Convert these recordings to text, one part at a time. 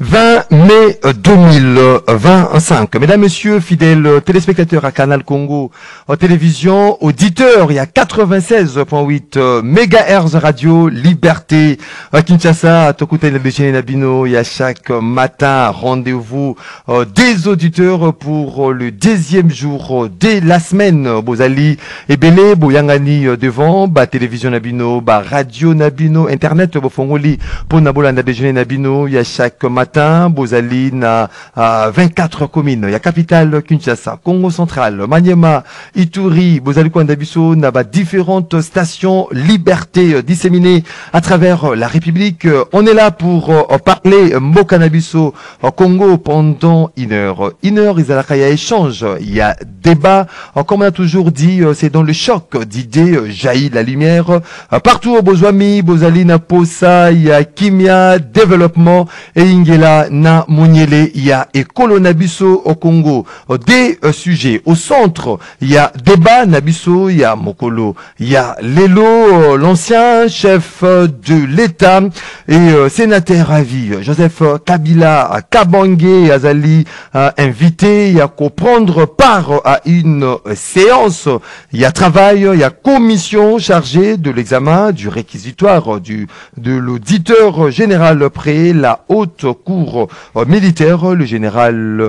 20 mai 2025. Mesdames, Messieurs, fidèles téléspectateurs à Canal Congo, en télévision, auditeurs, il y a 96.8 MHz Radio Liberté. À Kinshasa, à Tokouta Nabino, il y a chaque matin rendez-vous des auditeurs pour le 10e jour de la semaine. Bozali, Ebele, Boyangani devant, ba télévision Nabino, ba radio Nabino, internet, Bofongoli, pour Nabolanda déjeuner Nabino, il y a chaque matin. Bozali na 24 communes. Il y a capitale Kinshasa, Congo central, Maniema, Ituri, Bozali Kwandabiso, na différentes stations Liberté disséminées à travers la République. On est là pour parler Mokanabiso Congo pendant une heure. Une heure, il y a échange, il y a débat. Comme on a toujours dit, c'est dans le choc d'idées jaillit la lumière. Partout au Bozwami, Bozali na Posa, il y a Kimia, développement et Ingela na Moniele, il y a Ekolo Nabiso au Congo. Des sujets. Au centre, il y a débat Nabiso, il y a Mokolo, il y a Lelo, l'ancien chef de l'État et sénateur à vie, Joseph Kabila, Kabangé, Azali, invité, il y a qu'à prendre part à une séance. Il y a travail, il y a commission chargée de l'examen du réquisitoire de l'auditeur général près la haute cour militaire, le général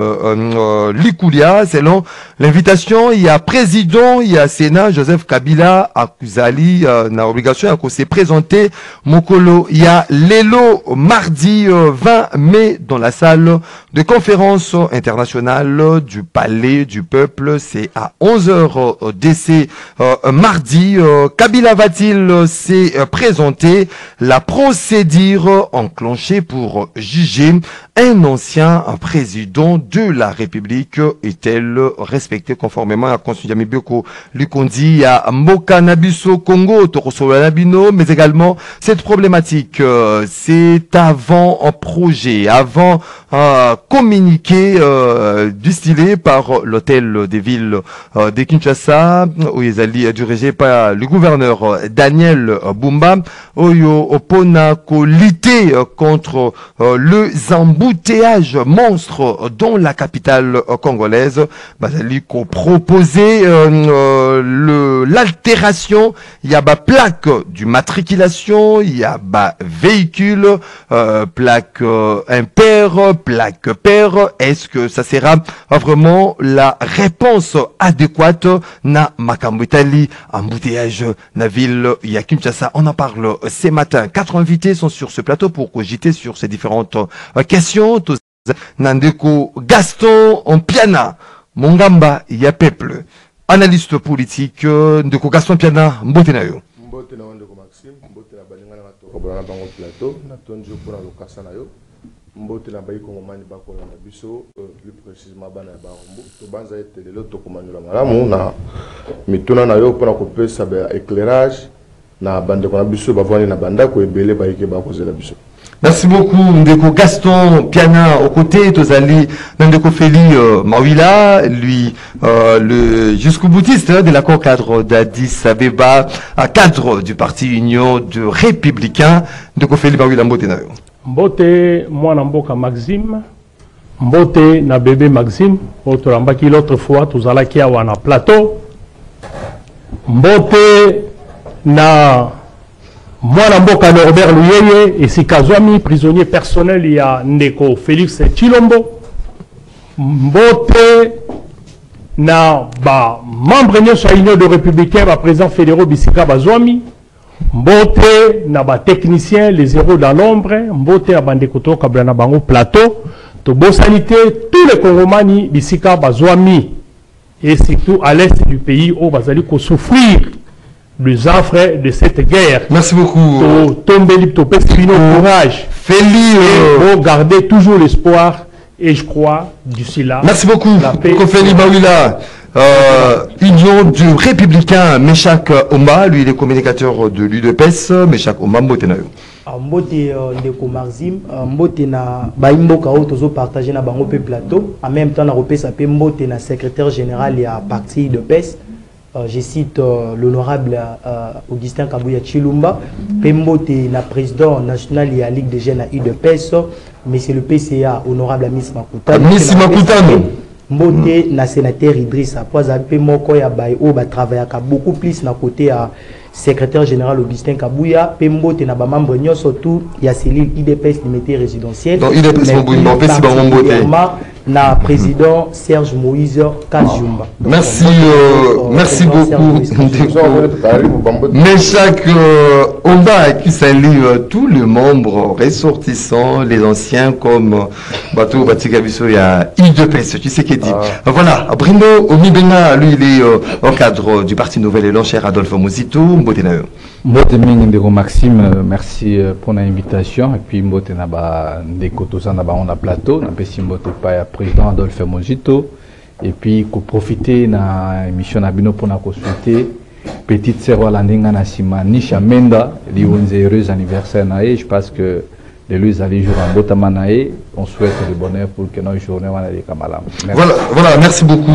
Likoulia. Selon l'invitation, il y a président, il y a Sénat, Joseph Kabila, Akuzali, na obligation à se présenter. Mokolo, il y a Lelo, mardi 20 mai, dans la salle de conférence internationale du Palais du Peuple. C'est à 11h DC, mardi. Kabila va-t-il se présenter? La procédure enclenchée pour juger un ancien président de la République est-elle respectée conformément à la Constitution Bioko Lukondi à Mokanabiso Congo, Torosolanabino, mais également cette problématique, c'est avant un projet, avant communiqué distillé par l'hôtel des villes de Kinshasa, où ils allaient dirigé par le gouverneur Daniel Bumba, Oyo Opona Kolité contre les embouteillages monstres dans la capitale congolaise. Bazali ko proposé l'altération, il y a plaque du matriculation, il y a véhicule, plaque impair, plaque paire. Est-ce que ça sera vraiment la réponse adéquate na Makambutali, embouteillage na ville ya Kinshasa? On en parle ce matin. 4 invités sont sur ce plateau pour cogiter sur ces différentes questions. Nandeko Gaston Piana, Mongamba ya peuple, analyste politique. Ndeko Gaston Piana, mbote na yo. Mbote na Ndeko Maxime, mbote na balinga na to kobana bango plateau, na tonjo pour na lokasa na yo. Mbote na bayi kongomani bakola na biso, plus précisément bana ba rombo. To banza etelelo to komanyola malamu na mituna na yo pour na kopesa ba éclairage na bande ko na biso bavani na banda ko ebele bayike ba kozela biso. Merci beaucoup, Ndeko Gaston Piana. Aux côtés, Tozali, Ndeko Feli Mawila, lui, le jusqu'au boutiste de l'accord cadre d'Addis Abeba, cadre du parti Union de Républicains. Ndeko Feli Mawila Mbote na yo. Mbote, moi Namboka Maxime, Mbote na bébé Maxime, autre Rambaki l'autre fois, Tozalaki awa na plateau. Mbote na moi, Namboka Robert Luyeye et Sikazwami, prisonnier personnel, il y a Ndeko Félix Chilombo. Mbote na membre de l'Union de Républicains, président fédéraux Bisika Bazwami. Mbote na technicien, les héros dans l'ombre. Mbote na Bandekoto Kablana Bango Plateau. To Bosanité, tous les Congomani Bisika Bazwami. Et surtout à l'est du pays où Bazali ko souffrir les affres de cette guerre. Merci beaucoup. Tombeli, to Pespino, courage. Feli, pour garder toujours l'espoir et je crois d'ici là. Merci beaucoup. Feli Mawila, Union du Républicain, Meshak Oma, lui il est communicateur de l'UDPS, Meshak Oma Mbotenayo. Mbote Ndeko Maxime, Mbote na Baimboka Otozo partagé na Bango Plateau, en même temps na Ropesa Mbote na secrétaire général et à parti de PES. je cite l'honorable Augustin Kabuya Chilumba, Pembote, la président national de la Ligue des jeunes à UDPS, mais c'est le PCA, honorable Miss Makutano. Miss Makutano. Mbote, na sénateur Idrissa, après avoir moko ya bayo, ba travailler beaucoup plus na côté à secrétaire général Augustin Kabuya, Pembote na ba membre nyo surtout il y a cellule IDPS limité résidentielle. Donc IDPS na président Serge Moïse Kazumba. Merci, merci beaucoup. Mais chaque Omba qui salue tous les membres ressortissants, les anciens comme Bato Batikabiso, il y a IDPS, tu sais qui dit. Voilà, Bruno Omibenga, lui il est au cadre du Parti Nouvel Élan, cher Adolphe Mozito, Mbotenayo. Mbotena Maxime, merci pour l'invitation. Et puis Mbotena Ndekotosa on a plateau, on a Mbotepa président Adolphe Mozito. Et puis qu'on profiter na émission Nabino pour consulter petite sœur Landinga Nasima Nisha Menda, les 11 heureux anniversaire nae. Je pense que de lui aller jour en Botamanae, on souhaite le bonheur pour que nos journées soient des Kamalam. Voilà, merci beaucoup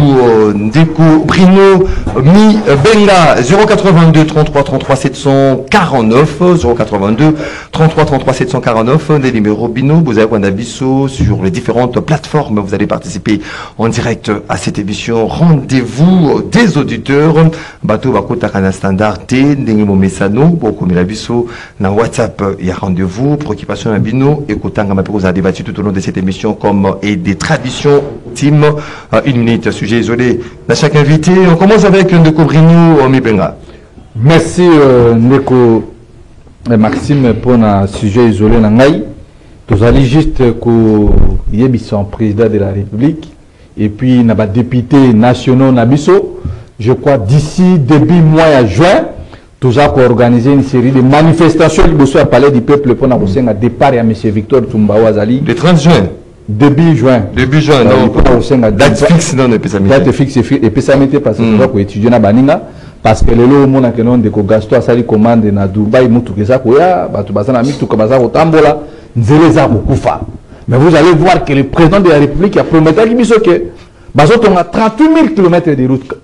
Ndeko Bruno Mi Benga 082 33 33 749 082 33 33 749 des numéros Bino, vous avez Wandabiso sur les différentes plateformes, vous allez participer en direct à cette émission. Rendez-vous des auditeurs Bato Bakota Kana Standard T Ndengimo Mesano Boko Milabiso na WhatsApp, il y a rendez-vous préoccupation Bino et Kotanga Mapiko a débattu tout au long de cette émission comme et des traditions team. Une minute, sujet isolé à chaque invité. On commence avec Ndeko Bruno Mibenga. Merci Ndeko Maxime pour un sujet isolé. Nous allons juste que Yébisson, président de la République, et puis nous avons députés nationaux Nabiso. Je crois d'ici début mois de juin. Nous avons organisé une série de manifestations au palais du peuple pour un départ à M. Victor Tumbawazali. Le 30 juin. Début juin. Début juin, non. Date fixe, non, et puis ça date fixe, et puis ça m'était parce que nous avons étudié à Baninga. Parce que le lot, mon acquénon de Gaston a sali commande na Dubaï, Moutoukeza, Koya, Batubazana, Mitoukabazar, Otambola, Nzeleza, Bokoufa. Mais vous allez voir que le président de la République a promis que Bazot, on a 38 000 km de route.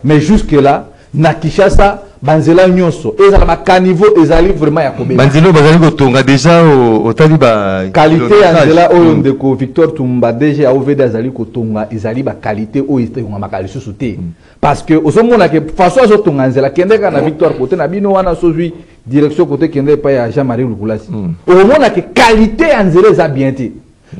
Mais jusque-là, na Kinshasa, Banzela Nyonso, et ça caniveau, et ça vraiment à combien. Banzelo, Banzelo, déjà au Taliba. Qualité, Angela, Oyondeko, Victor Tumba, déjà, OVD, Azali, Kotonga, Izali, qualité, Oyste, on a Makali sous-souté. Parce que, au moment où, François Zotonga, Angela, Kendeka, na Victor, côté, na Bino, Wana, Sozui, direction côté, Kendeka, Paya, Jean-Marie Lukulasi. Au moment où, qualité, Angela, bien été.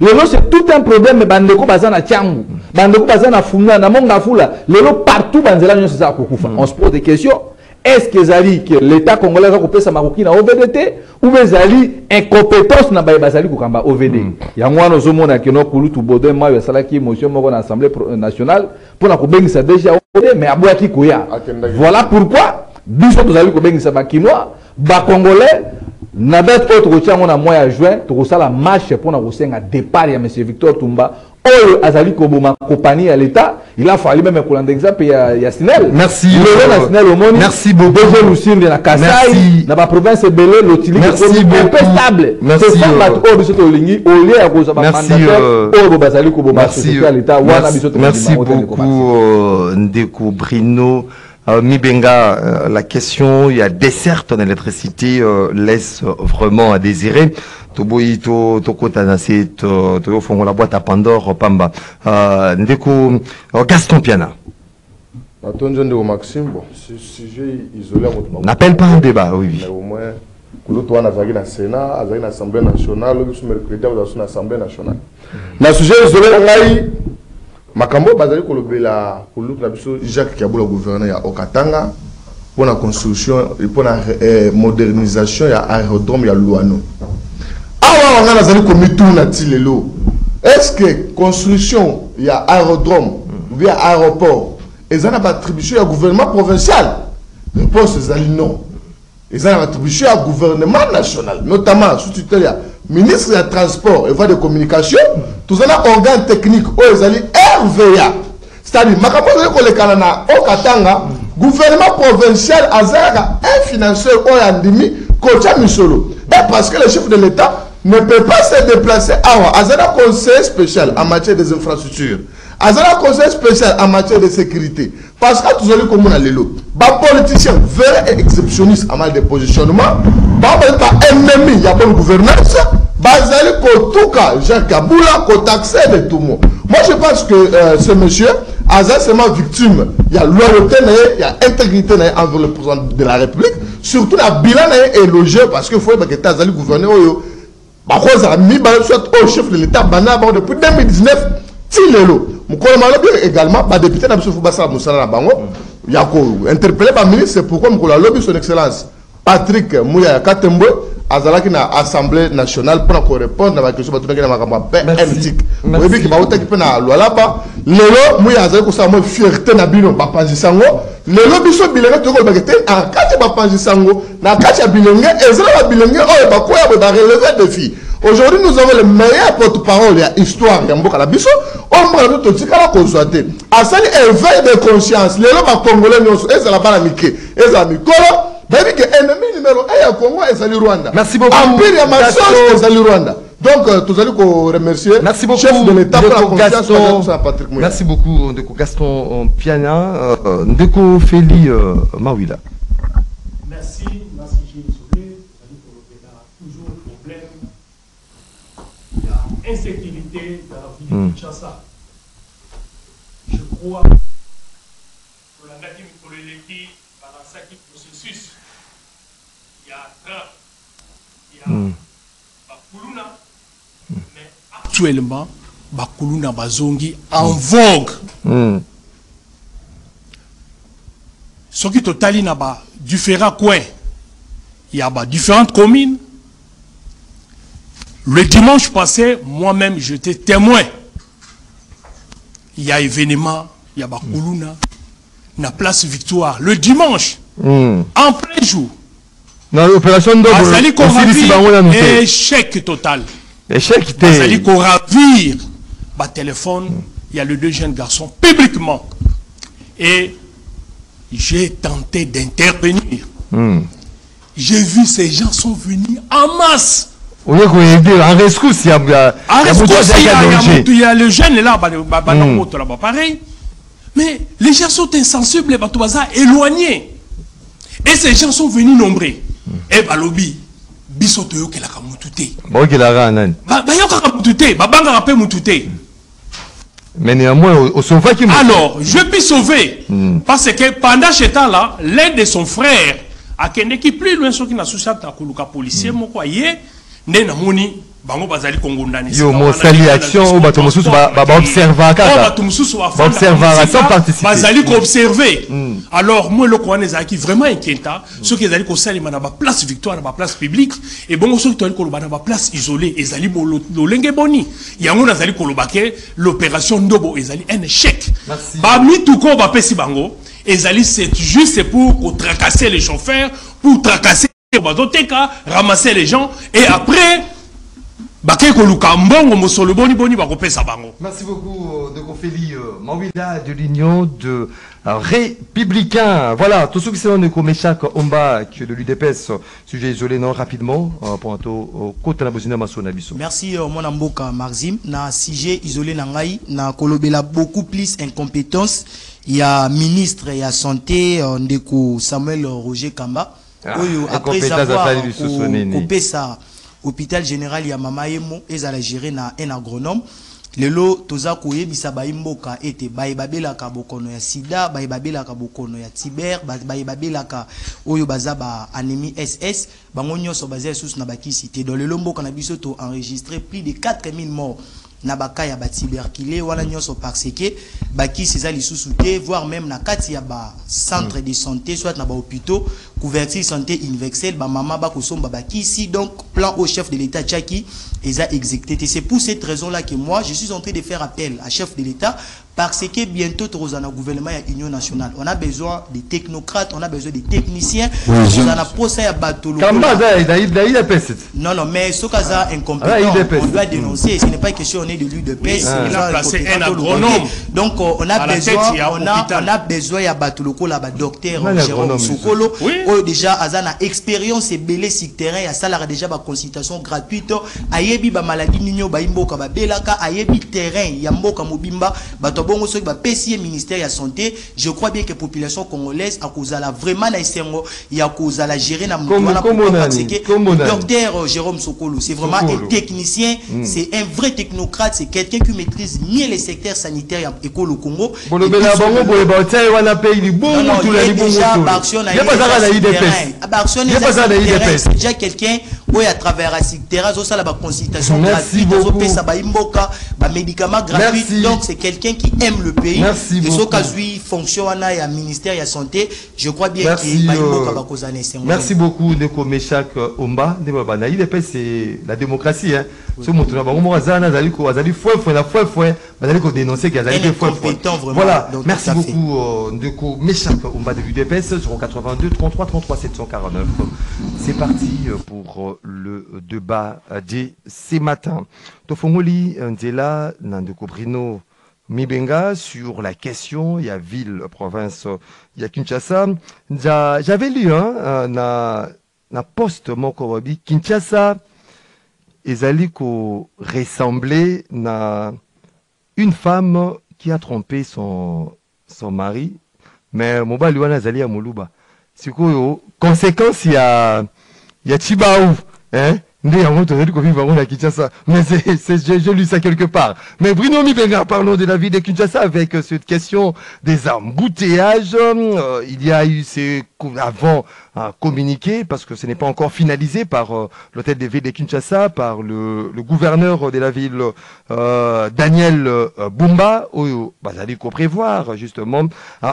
Lelo c'est tout un problème, mais bandeko bazana tiangu, bandeko bazana funa, na monga fula, lelo partout banzela nyo ça kokufa. On se pose des questions. Est-ce que l'État congolais va couper sa maroquine à OVDT ou Zali incompétence na bazali kokamba OVD? Yangwa no zomona ke no kulu tu bodé ma yo salaki motion moko na Assemblée nationale pour na kobengisa déjà OVD mais aboyaki koya. Voilà pourquoi biso tozali kobengisa ba kinois ba congolais. Na date autre tiango na mois de juin, tu la marche pour na kosenga départ ya monsieur Victor Tumba. Oyo azali koboma compagnie à l'État, il a fallu même pour l'exemple ya Sinel. Merci. Merci beaucoup. Déjà Lucien de la Kasai, na ba province belé l'utile peu stable. Merci. Merci beaucoup Ndeko Bruno Mibenga, la question, il y a desserte en électricité laisse vraiment à désirer. Toboyi to kota na set to fongo la boîte à Pandore Pamba. Ndeko Gaston Piana. Attends, Ndeko Maxime, bon, ce sujet isolé. N'appelle pas un débat, oui. Mais au moins, quand on a vu dans Sénat, à l'Assemblée nationale, le mercredi, on a vu l'Assemblée nationale. Dans ce sujet isolé, Makambo bazali kolobela koluka biso Jacques Kiabula gouverneur ya Okatanga pour la construction et pour la modernisation ya aérodrome ya Luano. Awa on a nazali komitu na tilelo. Est-ce que construction ya aérodrome via aéroport et en attribution ya gouvernement provincial? Réponse zali non. Ils ont attribution à gouvernement national, notamment sous tutelle ya ministre des Transports et voies de communication, tous les organes techniques, ils ont RVA. C'est-à-dire, au Katanga, gouvernement provincial, Azara, un financeur, Oyandimi, Kocha Misolo. Et parce que le chef de l'État ne peut pas se déplacer à Azara, conseiller spécial en matière des infrastructures. Azala conseil spécial en matière de sécurité. Parce que tous les communes à l'élo. Bah politiciens vrais et exceptionnistes en mal de positionnement. Bah ennemi, il y a bonne gouvernance. Bazali Kotouka, Jacques Kaboula, Kotaxé de tout le monde. Moi je pense que ce monsieur, Azal c'est ma victime. Il y a loyauté, il y a intégrité envers le président de la République. Surtout la bilan est élogieux parce qu'il faut que Azali gouverneur. Bah cause a mis soit au chef de l'État Banaba depuis 2019. Tilelo. Également, bah député n'a pas souffert ça Moussala Bango. Il y a interpellé par ministre, c'est pourquoi Moukola lobby son excellence Patrick Mouya Katembo. Azalaki na Assemblée nationale pour répondre à la question de la paix éthique. Oui, qui va ôter qui peut na loi là-bas. Lelo, moi Azalaki ça moi fierté na bino bapanzi sango. Lelo biso bilenge to ko bakete en kati bapanzi sango na kati ya bilenge ezala bilenge oyo bakoya ba relever défi. Aujourd'hui nous avons le meilleur porte-parole ya histoire ya mboka la biso. On m'a tout tikala ko zoate. Asali éveil de conscience. Lelo ba congolais nyonso ezala bana mike. Ezala mikolo. Ennemi numéro 1 à Congo et Zali Rwanda. Merci beaucoup. Empire à Massos et Zali Rwanda. Donc, tous allez remercier. Merci beaucoup. Chef de l'État pour la confiance à Patrick Mouya. Merci beaucoup, Ndeko Gaston Piana. Ndeko Feli Mawila. Merci. Merci, j'ai isolé. Toujours problème. Il y a insécurité dans la vie de Kinshasa. Je crois que la nature pour l'électif dans un certain processus. Il y a Trump, il y a Bakuluna, mais actuellement, Bakuluna Bazongi en vogue. Ce qui totalement n'a différents coins, il y a différentes communes. Le dimanche passé, moi-même, j'étais témoin. Il y a événement, il y a Bakuluna, la place Victoire, le dimanche, en plein jour. Dans l'opération de Azali Koravir, échec total. Échec, Azali Koravir, bah téléphone, il y a les deux jeunes garçons publiquement. Et j'ai tenté d'intervenir. J'ai vu ces gens sont venus en masse. En rescousse, il y a le jeune là, pareil. Mais les gens sont insensibles, éloignés. Et ces gens sont venus nombreux. Et balobi, bisoto ke la kamutute. Bon ke la ranan. Ba yo ka kamutute, ba banga rapé mutute. Mais néanmoins au sauva qui. Alors, je puis sauver parce que pendant ce temps-là, l'un de son frère a kende qui plus loin ce qui n'a soucié ta kuluka policier moko yé né na moni bango bazali kongondani. Yo mo sali action ou bato mususu ba observer kaka. Bato mususu ba observer sans participer. Bazali ko observer. Alors moi le coin ezali qui vraiment inquiétant, ceux qui ezali ko sali na ba place Victoire na ba place publique et bongo ceux qui ezali ko ba na ba place isolée ezali lolenge boni. Yango nazali ko lobake l'opération Ndobo ezali un échec. Ba mituko ba pesi bango ezali c'est juste pour tracasser les chauffeurs, pour tracasser ramasser les gens et après Merci beaucoup de Kofeli Mawila de l'Union de Républicains. Voilà, tous ceux qui sont de Komeshak Omba qui est de l'UDPS, sujet isolé non rapidement pour un côté de la Bosnie Masonabiso. Merci mon amboka Marzim. Na sujet isolé nangai na kolobela beaucoup plus incompétence. Il y a ministre et à santé ndeko Samuel Roger Kamba. Après avoir coupé ça hôpital général ya mama yemo ezala gérer na un agronome lelo toza koyebisa baimboka ete baibabelaka bokono ya sida baibabelaka bokono ya tiber baibabelaka oyo baza ba anémie SS bango nyonso baza sous na bakisi te dans lelo mboka na biso to enregistré plus de 4000 morts na baka ya ba tuberculose wala nyonso parce que bakisi eza lisusu te voire même na kati ya ba centre de santé soit na ba hôpitaux couverture santé universelle ba mama ba kosomba bakisi donc plan au chef de l'état Tchaki eza exécuté. C'est pour cette raison là que moi je suis en train de faire appel à chef de l'état parce que bientôt nous avons un gouvernement et union nationale. On a besoin de technocrates, on a besoin de techniciens. On a procès à Batolo. Non, non, mais ce cas incompétent, on doit dénoncer. Ce n'est pas question on est de l'UDPS. Il a placé un agronome. Donc on a besoin, on a besoin à Batoloko là, docteur Jérôme Sokolo. déjà azana expérience et belé sur terrain ya salara déjà ba consultation gratuite ayebi ba maladie ninyo ba imboka ba belaka ayebi terrain ya mboka mobimba bato bongo soki ba PCA ministère ya santé. Je crois bien que population congolaise a kozala vraiment na isengo ya kozala gérer na mutwana parce que docteur Jérôme Sokolo c'est vraiment un technicien, c'est un vrai technocrate, c'est quelqu'un qui maîtrise mieux les secteurs sanitaires ya école au Congo. Non, non, il y a déjà quelqu'un qui à travers la secteur ça la consultation gratuite, médicaments gratuits. Donc c'est quelqu'un qui aime le pays. Merci beaucoup. Et ce qui fonctionne à la ministère de la santé, je crois bien qu'il merci beaucoup Ndeko Meshak Omba. C'est la démocratie. Hein. Voilà, merci beaucoup Ndeko Meshak Omba de l'UDPS sur 82 33 33 749. C'est parti pour le débat de ce matin. Tofongoli Ndela Ndeko Brino Mibenga sur la question, il y a ville, province, il y a Kinshasa. J'avais lu na poste Mokorobi, Kinshasa, ezali ko ressemblait na une femme qui a trompé son mari, mais moba liwana zali ya moluba. Sikoyo, conséquence il y a Chibaou, hein? Mais j'ai lu ça quelque part. Mais Bruno Mibenga, parlons de la ville de Kinshasa avec cette question des embouteillages. Il y a eu avant communiqué, parce que ce n'est pas encore finalisé par l'hôtel de ville de Kinshasa, par le gouverneur de la ville, Daniel Bumba, où il faut prévoir justement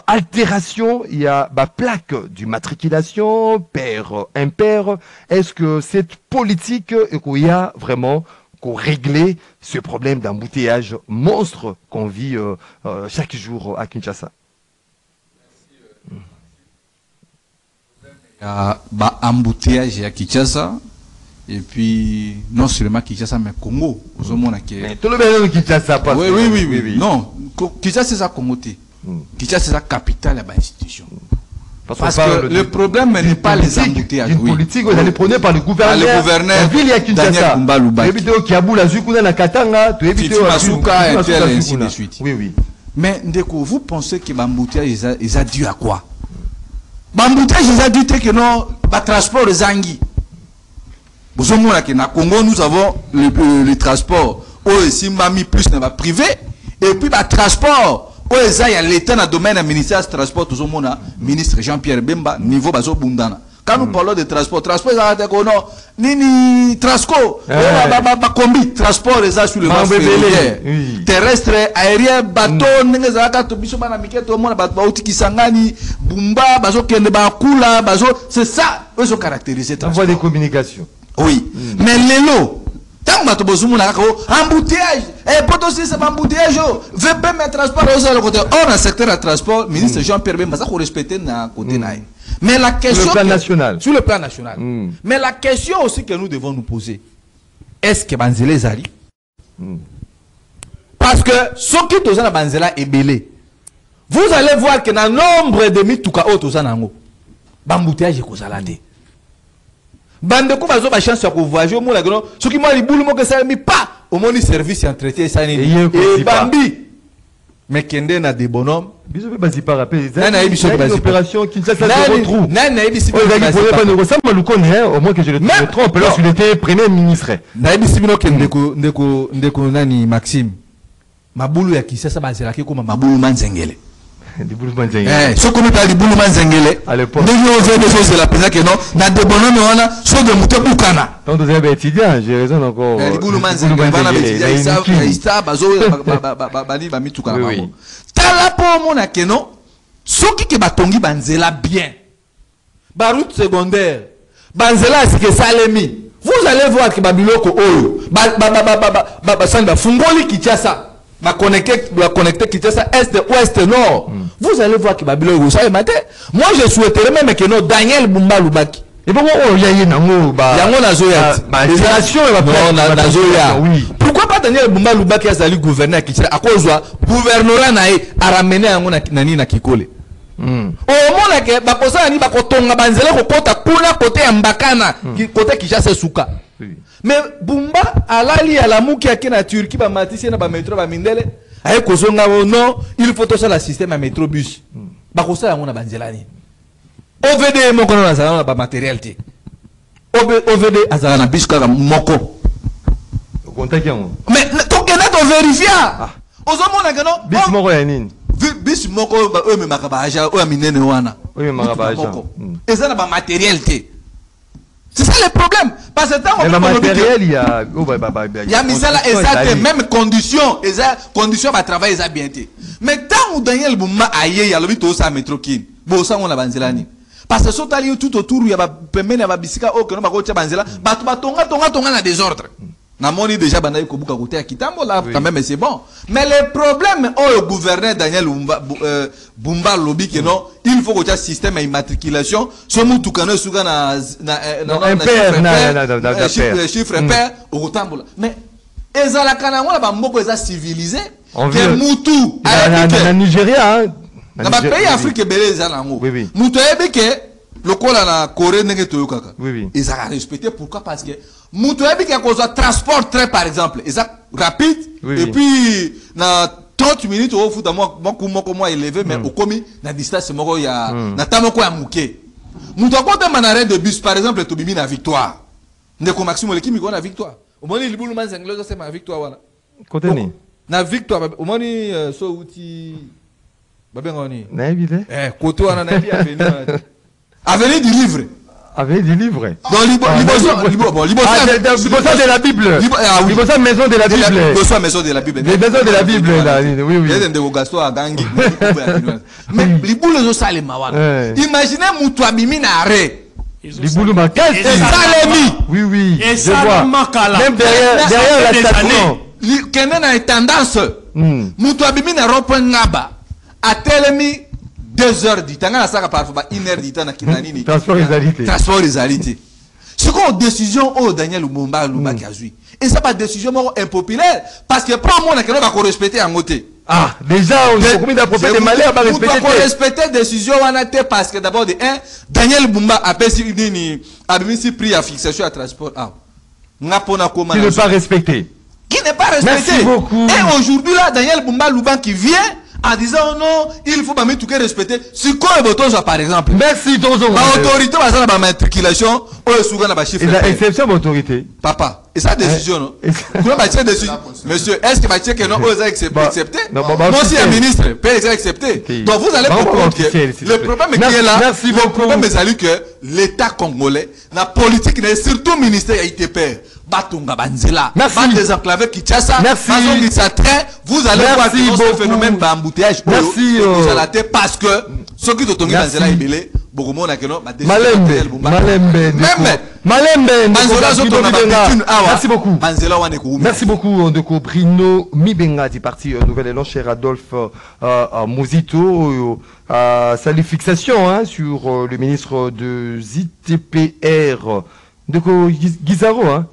altération. Il y a plaque d'immatriculation, père, impair. Est-ce que cette politique et qu'il y a vraiment qu'on régler ce problème d'embouteillage monstre qu'on vit chaque jour à Kinshasa? Il y a embouteillage à Kinshasa et puis non seulement Kinshasa mais Congo. Tout le monde Kinshasa pas. Oui. Non, Kinshasa c'est ça Congo. Kinshasa c'est la capitale de l'institution. Parce que le problème n'est pas les embouteillages. Une politique, vous allez prôner par le gouverneur. Le gouverneur Daniel Bumba. Ainsi de suite. Oui. Mais Ndeko, vous pensez que l'embouteillage ils a dû à quoi? L'embouteillage ils a dû que non, le transport de Zangi. Vous savez que na Congo nous avons le transport. Aussi mami plus dans privé et puis le transport. Il y a l'État dans le domaine du ministère du transport, tout le monde, ministre Jean-Pierre Bemba, niveau bazo bundana. Quand nous parlons de transport, ni Trasco, combi, transport sur le marché ferroviaire, terrestre, aérien, bateau, c'est ça, eux sont caractérisés. La voie des communications. Oui, mais les lots. Tant que embouteillage, et potentiellement c'est embouteillage, VP met transport au côté. Or, dans le secteur de transport, ministre Jean-Pierre Bemba, ça faut respecter dans côté. Mais la question. Sur le plan national. Sur le plan national. Mais la question aussi que nous devons nous poser, est-ce que Banzele Zali? Parce que ce qui est dans Banzela est belé. Vous allez voir que dans le nombre de mituka autres, embouteillage est causalité. Bande ko bazo ba chance ya ko voyager au monde là ce qui moi li boule mo que ça mi pas au monde service entretien ça ni et bambi mais kende na des bonhommes biso pe basi pas rappeler une opération Kinshasa se retrouve na ibi au moins que je le trompe lorsqu'il était premier ministre na ibi sibino ke ndeko nani Maxime mabulu ya Kinshasa bazela ke koma mabulu manzengele. Ce qu'on appelle les boulots manzengele. À l'époque. Nous avons des choses de la présence que non. Dans des bonhommes, on a soit de mouton boukana. Quand vous avez étudiant, j'ai raison encore. Les boulots manzengele. Isa, bazo, bali, bami tout kana. Tala pour mon akeno. Ce qui est batongi banzela bien. Baroute secondaire. Banzela c'est que salemi. Vous allez voir que babiloko oyo. Sanda fungoli Kinshasa. Va connecter Kinshasa est, ouest, nord. Vous allez voir que Babylone vous savez matin. Moi je souhaiterais même que nos Daniel Bumba Lubaki. Et bon oh il y a nango pourquoi pas Daniel Bumba Lubaki a sali gouverneur Kinshasa à cause gouvernorat nae a ramené yango nani na Kikole. omona ke bakosala ni bakotonga banzela kokota kuna kote ya mbakana kote Kinshasa suka. Mais Bumba alali alamuki ake na Turquie ba matisi na ba métro ba mindele ay kozonga non il faut tout ça la système à métro bus bakosala ngona banzela ni OVD moko na zala ba matériel te OVD azala na bus kaka moko contacte yango mais tokena to vérifier ozomona que non bis moko ya nini bis moko ba eux me makaba aja o minene wana oui makaba aja ezana ba matériel te. C'est ça le problème. Parce que tant le matériel, il y a misala exact même condition va travailler ça bien. Mais tant où Daniel Bumba aye il y a le bito ça métrokin. Bon ça on la banzelani. Parce que sotali tout autour il y a ba pembeni ba bisika o que no ba ko banzela batu batonga na désordre. Na moni déjà banayi ko buka côté à Kitambo là quand même c'est bon. Mais le problème au gouverneur Daniel Bumba lobby que non il faut que tu système immatriculation ce mutu kana suga na chiffre pair au Kitambo. Mais ezala kana ngona ba mboko eza civilisé que mutu na Nigeria na ba pays Afrique beleza nango. Mutu ebeke lokola na Corée ndenge toyokaka. Ils ont respecté pourquoi parce que mutu ebeke ko transport très par exemple, ils rapide et puis na 30 minutes au foot moi élevé mais au komi na distance moko ya na tamoko ya muke. Mutu akonte manaré de bus par exemple to bimi na Victoire. Ndeko Maximo le kimi ko na Victoire. Au moni libulu manzanglo c'est ma Victoire wana. Côté ni. Na Victoire au moni so uti babengoni. Na ebile. Côté wana na bi avenue du livre. Avenue du livre. Dans Libosa de la Bible. Libosa maison de la Bible. Libosa maison de la Bible. Les maisons de la Bible là. Oui oui. Il y a des Gaston à Gangi. Mais Liboula zo salema wana. Imaginez mutu abimi na arrêt. Liboulou makasi. Et salemi. Oui oui. Et ça makala. Même derrière la station. Kene na tendance. Mutu abimi na rond-point ngaba. A telemi 2 heures du temps, parfois 1 heure du temps, transport réalité. C'est quoi décision au Daniel Lumumba qui a joué? Et ça pas décision impopulaire parce que pour moi, on va respecter en côté. Ah, déjà, on a combien d'appropriés de malheur à respecter? On va respecter décision parce que d'abord, Daniel Lumumba a pris à fixation à transport. Qui n'est pas respecté. Qui n'est pas respecté. Merci beaucoup. Et aujourd'hui, là, Daniel Lumumba qui vient en disant non, il faut pas mettre tout que respecter. Si quoi est votre par exemple? Merci Tozo. L'autorité va faire la matriculation, ou est souvent la chiffre. Et la exception d'autorité. Papa, et ça décision non? Monsieur, est-ce que Mathieu que non, vous avez accepté? Moi aussi un ministre, peut accepter. Donc vous allez comprendre que le problème qui est là, le problème est que l'État congolais, la politique, surtout le ministère ITP. Batunga Banzela, désenclavé Kinshasa, vous allez voir que ce phénomène d'embouteillage parce que ceux qui ont Banzela est belé, beaucoup de gens merci beaucoup. Merci beaucoup de Bruno Mibenga du parti Nouvel Élan, cher Adolphe Mouzito. Salut fixation sur le ministre de ZTPR. De Guizaro, hein?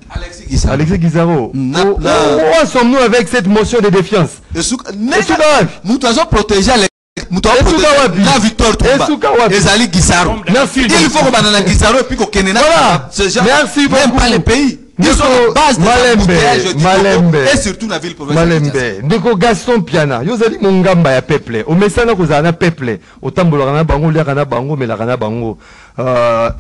Alexis Guizaro. Où sommes-nous avec cette motion de défiance? Nous devons protéger la victoire Ezali Guizaro. Merci. Il faut que Banana Guizaro et puis qu'on Kenena. Merci beaucoup. Même pas les pays. Ils sont la base de Malembe. Et surtout la ville provinciale. Malembe. Ndeko Gaston Piana. Yozali mongamba ya peuple. O mesana kozana peuple. O tambolana bango, lerana bango, melarana bango.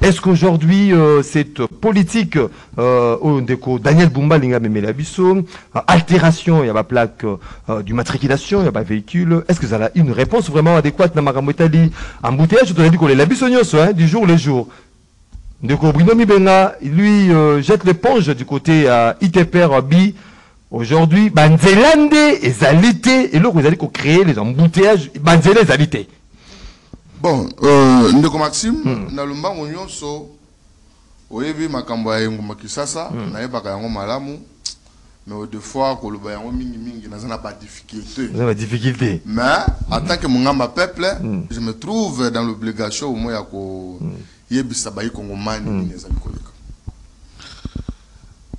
Est-ce qu'aujourd'hui cette politique ndeko Daniel Bumba linga memela biso altération, il y a pas plaque d'immatriculation, il y a pas véhicule. Est-ce que ça a une réponse vraiment adéquate na makambo etali embouteillage to dit ko la biso nyonso du jour le jour. Ndeko Bruno Mibenga, lui, jette l'éponge du côté ITPR B. Aujourd'hui, Banzelande et Zalité, et là, vous allez créer les embouteillages, Banzelé et Zalité. Bon, Ndeko Maxime, na lumba ngonyo so, oyebi makambo ya ngoma kisasa, na yebaka yango malamu, mais deux fois, koloba yango mingi, n'a pas de difficulté. N'a pas de difficulté. Mais, en tant que mongamba peuple, je me trouve dans l'obligation au moins à yebisa bayi kongomani neza bikoleka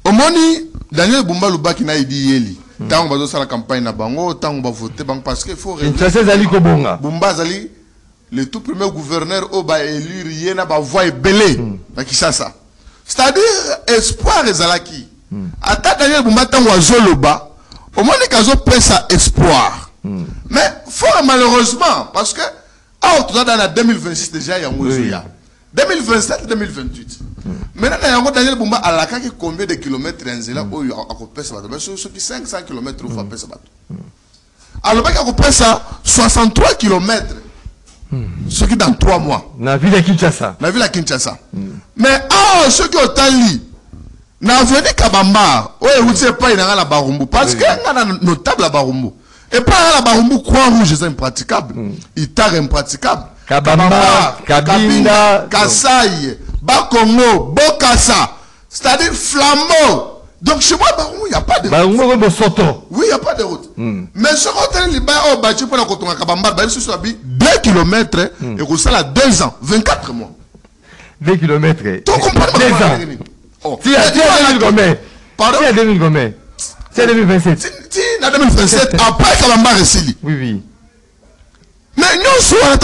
omoni Daniel Bumba Lubaki na idi yeli tango bazo sala campagne na bango tango ba voter bango parce que faut Kinshasa zali ko bonga Bumba zali le tout premier gouverneur au ba élire yena ba voix belé na Kinshasa. C'est-à-dire espoir ezalaki. Ata Daniel Bumba tango azoloba, au moins kazo pesa espoir. Mais fort malheureusement parce que dans la 2026 déjà il y a un 2027 2028. Maintenant Daniel Bumba a la combien de kilomètres là où il y a pesa bato. Mais ceux qui 500 km où faut pesa bato. Alors il y a pesa 63 km. Ce qui dans 3 mois. La ville de Kinshasa. La ville de Kinshasa. Mais ceux qui ont tali, n'a venu Kabamba, ouais, vous savez pas, il y a la Barumbu. Parce qu'il y a notable la Barumbu. Et pas la Barumbu, Croix-Rouge, c'est impraticable. Itar impraticable. Kabamba, Kabinda, Kassai, Bakongo, Bokassa. C'est-à-dire Flambeau. Donc chez moi, Barumbu, il n'y a pas de route. Oui, il n'y a pas de route. Mais ce qu'on a dit, au bâti pour la Kotonga Kabamba, il se soit 2 km et qu'on s'en a 2 ans, 24 mois. 2 km. Tu comprends 2 ans. Si à 2000 gommets. Pardon? Si à 2000 gommets. C'est 2027. Si à 2027, après Kabamba Resili. Oui, oui. Mais nous sommes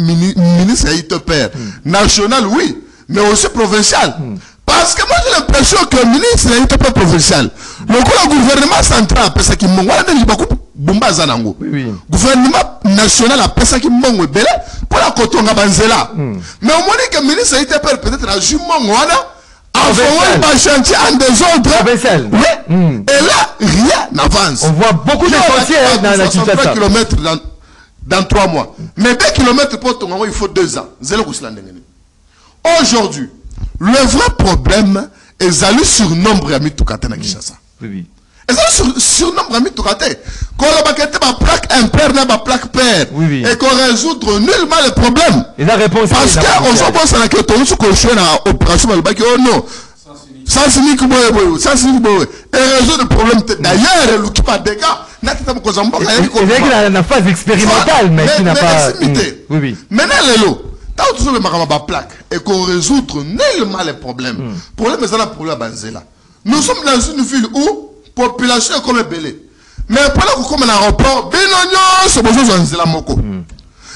ministre père national, oui, mais aussi provincial. Parce que moi j'ai l'impression que le ministre est pas provincial. Le gouvernement central, parce qu'il m'a dit Bumba Zanango. Gouvernement national a pensé qu'il m'a dit pour la Kotonga Banzela. Mais au moins que le ministre est peut-être à Jumongwana. Un chantier en désordre. Et là, rien n'avance. On voit beaucoup de chantiers dans la Kinshasa. Kilomètres dans 3 mois. Mais 2 kilomètres pour ton il faut 2 ans. Aujourd'hui, le vrai problème est d'aller sur nombre de Mitukate na Kinshasa. Oui. Et ça sur nombre de Mitukate. Quand on a ma plaque impaire, ma plaque paire. Et qu'on résoudre nullement le problème. Et la réponse parce qu'on se pense à la question sur qu'on choisit dans l'opération, oh non. Ça signifie et résoudre le problème. D'ailleurs, le qui pas des gars, n'a pas de cause en bas. Il y a une phase expérimentale, mais qui n'a pas. Oui. Maintenant, les lots. Tant que nous avons ma plaque et qu'on résoudre nullement les problèmes. Le problème est là pour la Banzela. Nous sommes dans une ville où la population est comme belé. Mais pour la comme un aéroport, Benognon, c'est besoin de Banzela Moko.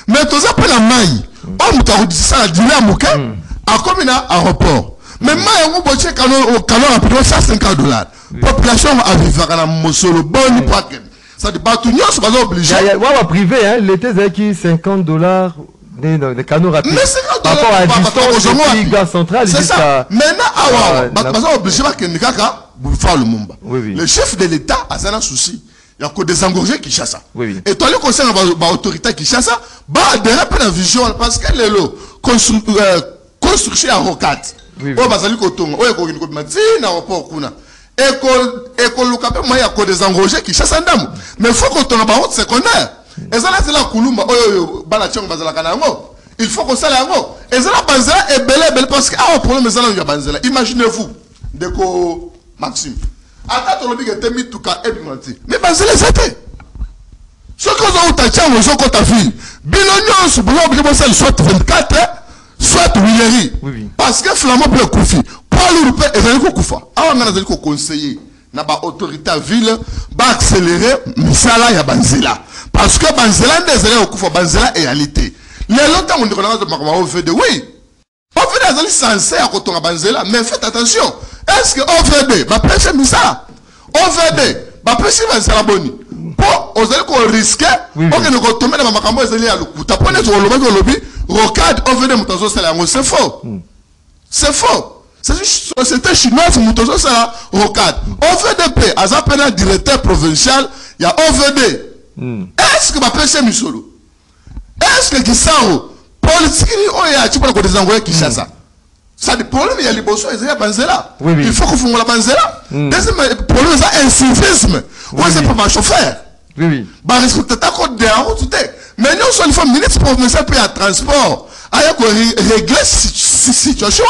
Mais tout ça, pour la maille, on a dit ça à dîner à Mouké, à comme un aéroport. Mais maille, on va dire au canon rapidement $150. Population à vivre à la Mosolo, bonne paquet. Ça dit, bah, tout le monde se va obliger. Il y a privé, l'été, c'est qui $50. Des canaux rapides. Mais c'est par rapport à la distance depuis gare centrale. C'est ça. Maintenant, obligé faire le Mumba. Le chef de l'État a un souci. Il y a que des engorgés qui chassent. Et toi, le conseil de l'autorité qui chasse, adhérer à la vision parce que les lots construction à rocade. Il y a des engorgés qui chassent. Mais il faut qu'on ait un route secondaire. Et ça, c'est la Kulumba. Il faut qu'on s'aille en haut. Et ça, la Banzela est belle parce qu'il y a un problème. Imaginez-vous, Deko Maxime. Attends, on a mis tout cas. Mais Banzela, c'était. Ce que vous avez dit, vous avez dit, vous avez dit, soit 24, soit Willery. Parce que Flamand peut couper. Paul Rupe est venu couper. Alors, on a dit qu'on conseiller. Naba autorité à ville va accélérer misala ya Banzela parce que Banzela ndezela okufa Banzela réalité les longtemps on dit qu'on a de OVD oui OVD est censé à kotonga Banzela mais faites attention est-ce que OVD va pêcher misala OVD va pêcher Banzela boni pour oser qu'on risque on ne ko tomber dans makambo ezeli ya lukuta pone zo lobby rocade OVD mutazo sala c'est faux c'est faux. C'est une société chinoise qui est rocade. OVDP, à un directeur provincial, il y a OVD. Est-ce que ma péché Misolo? Est-ce que Kisaro, politique, tu peux des envoyer qui chassent ça? Ça des problèmes, il y a les bossons, il y a Banzela. Il faut qu'on fasse la Banzela. Deuxième problème, c'est un civisme. Oui, c'est pas ma chauffeur. Oui. Bah, respecte ta code de la route. Mais nous, sur les femmes, ministre provincial paye à transport. Il faut régler cette situation.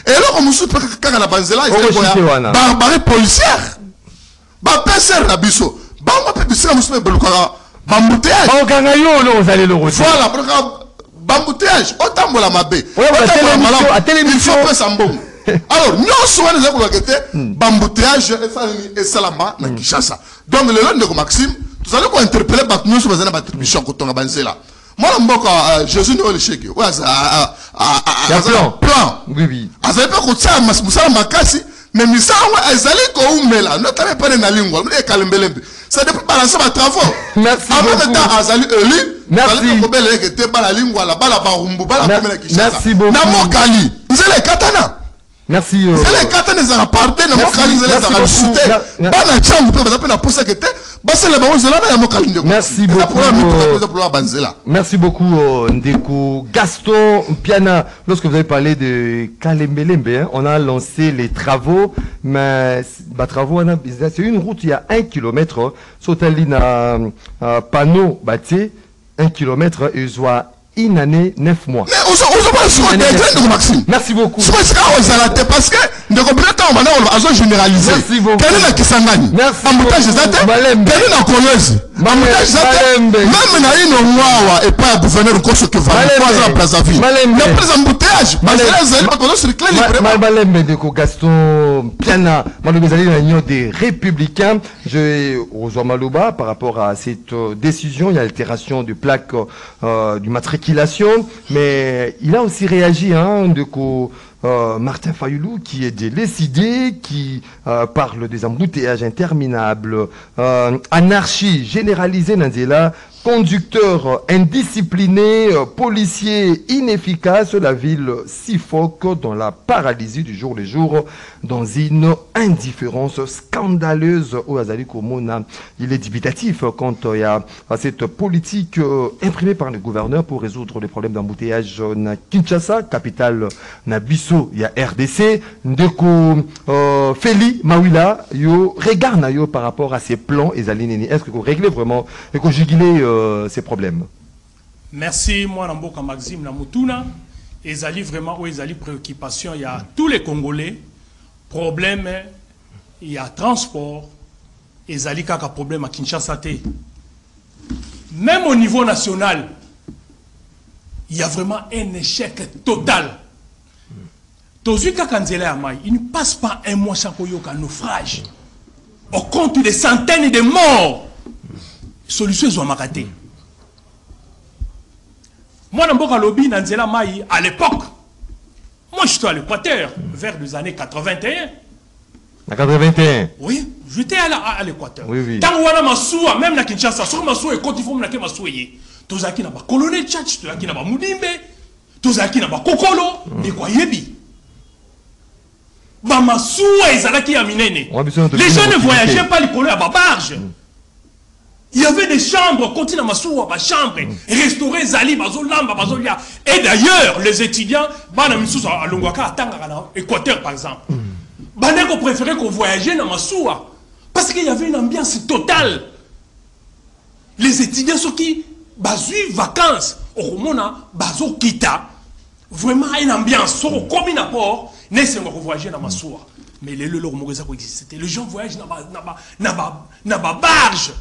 Et là, on me souhaite que la Banzela est barbarie policière. Bah, PCR la biso. Bah, on peut PCR, on se met bambouteillage. Voilà, bambouteillage. Autant de la mabé. Il faut pas s'en bon. Alors, nous sommes les gens bambouteillage et salama na Kinshasa. Donc, le long de Maxime, nous allons interpeller nous sur la attribution quand on a Banzela. Moi, je Jésus ne le chèque. Ouais, plan. Oui, oui. Azali pas ko tsa musala makasi, mais misa wa azali ko umela. Notamment pas na lingua, mais kalembelembe. Ça dépend balancer ma travaux. Merci beaucoup. Avant de temps azali eli, merci. Ko bele ke te bala lingua la bala ba rumbu bala komela kishasa. Merci beaucoup. Na mokali. Nzele katana. Merci. Nzele katana za parter na mokali nzele za chuter. Bana changu pe bazapena posa kete. Merci beaucoup. Merci beaucoup, Ndeko. Gaston Piana, lorsque vous avez parlé de Kalembelembe, hein, on a lancé les travaux, mais c'est une route, il y a 1 kilomètre, Sotaline à panneau bâti, 1 kilomètre, et soit une année, 9 mois. Merci beaucoup. Parce que de combien de temps on a généralisé. Merci beaucoup. Quel est la Kisangani? Merci beaucoup. Quel est la Colosse? Même na ino mwawa et pas gouverneur ko ce que va la place à vie. La place embouteillage. Malembe de Gaston Piana, Malobezali la union des républicains. Je rejoins Maloba par rapport à cette décision, il y a altération du plaque du matriculation, mais il a aussi réagi de Martin Fayoulou qui est décidé, qui parle des embouteillages interminables, anarchie généralisée Nanzela, conducteur indiscipliné, policier inefficace, la ville suffoque dans la paralysie du jour le jour, dans une indifférence scandaleuse au Azali Komona. Il est dubitatif quant à cette politique imprimée par le gouverneur pour résoudre les problèmes d'embouteillage na Kinshasa, capitale na Bisso, il y a RDC, Ndeko Feli Mawila, yo regarde na yo par rapport à ces plans et Zalineni. Est-ce que vous réglez vraiment et que juguler ces problèmes? Merci, moi, Namboka Maxime Namutuna. Ezali vraiment, où Ezali préoccupation, il y a tous les Congolais, problème, il y a transport, Ezali Kaka problème à Kinshasa. Même au niveau national, il y a vraiment un échec total. Tozu Kakanzela Amai, il ne passe pas un mois sans qu'un naufrage. On compte des centaines de morts. Solution est Zouamakate. Moi, dans Boka Lobby, Nanzela Maï, à l'époque, moi j'étais à l'Équateur, vers les années 81. À 81? Oui, j'étais à l'Équateur. Oui, oui. Tant que Massoua, même la Kinshasa, sur Massoua et quand il faut me la Massouyé. Tous qui n'a pas colonel Tchatch, tous qui n'a pas Moudimbe, tous qui n'a pas Kokolo, et quoi Yebi. Massoua et Zalaki Aminene. Les gens ne voyageaient pas les colons à Babarge. Il y avait des chambres, continue à Massoua, ma chambre, restaurer Zali, Bazolamba, Bazolia. Et d'ailleurs, les étudiants, à Longwaka, à Équateur par exemple, Baneko préférait qu'on voyageait dans Massoua. Parce qu'il y avait une ambiance totale. Les étudiants, ceux qui bazuent vacances, au Romona, Bazo Kita, vraiment une ambiance, comme une apport, n'est ce qu'on voyageait dans Massoua. Mais les gens voyagent dans ma barge.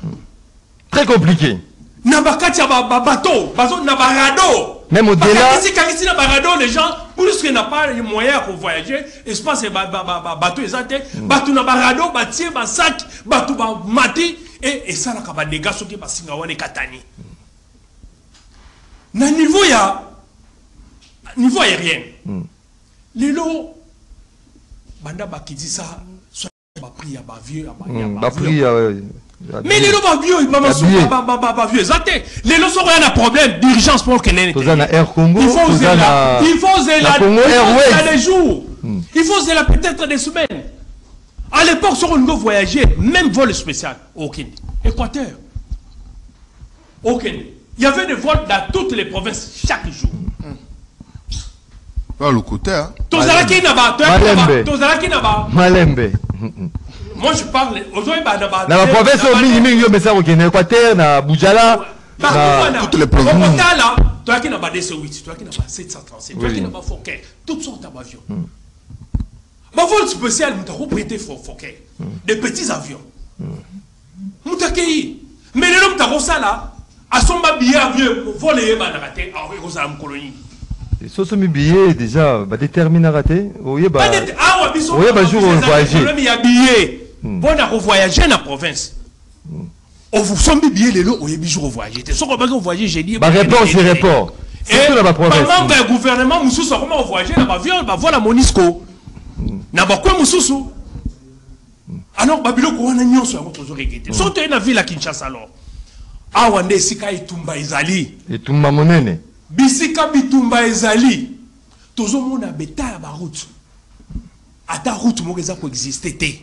Très compliqué. Nabakati bateau, nabarado. Même au-delà. Ici, nabarado, les gens, plus qu'ils n'ont pas les moyens pour voyager, espace bateau, bateau nabarado, bâti, sac, bateau mati, et ça, n'a pas des gars qui sont singawane katani. Na niveau aérien. Les lots, banda bakidi ça, soit pris à bavieux, mais les lots vieux, les lots sont rien à problème d'urgence pour que il faut oser la des jours. Il faut oser la peut-être des semaines. À l'époque, sur un nouveau voyager, même vol spécial, aucun. Équateur. Aucun. Il y avait des vols dans toutes les provinces chaque jour. Le côté, hein. Malembe. Moi je parle aujourd'hui dans la province au minimum mais ça au Équateur na Boujala toutes les provinces là toi qui n'a pas DC8 toi qui n'a pas 737 toi qui n'a pas Fokker toutes sortes d'avions ma vol spécial nous t'avons prêté Fokker des petits avions nous t'accueillir mais les hommes t'avons ça là à son billet avion voler bah raté à Rosalam colonie ce sont mes billets déjà déterminés à rater oui bah jour voyager il y a billets bon à voyager dans la province On vous sommes bien les lots, on est bijou au voyage. Ce qu'on va voyager, j'ai dit. Bah, réponse, c'est réponse. Et par membre du gouvernement, Moussous, comment voyager, là, bah, voilà Monisco. N'a pas quoi Moussous. Alors, Babylon, on a nion sur votre regretté. Sortez dans la ville à Kinshasa, alors. Awande Sika Itumba Ezali. Itumba Monene. Bisika Bitumba Ezali. Tozo mona beta ya ba route. Ata route mo keza ko exister.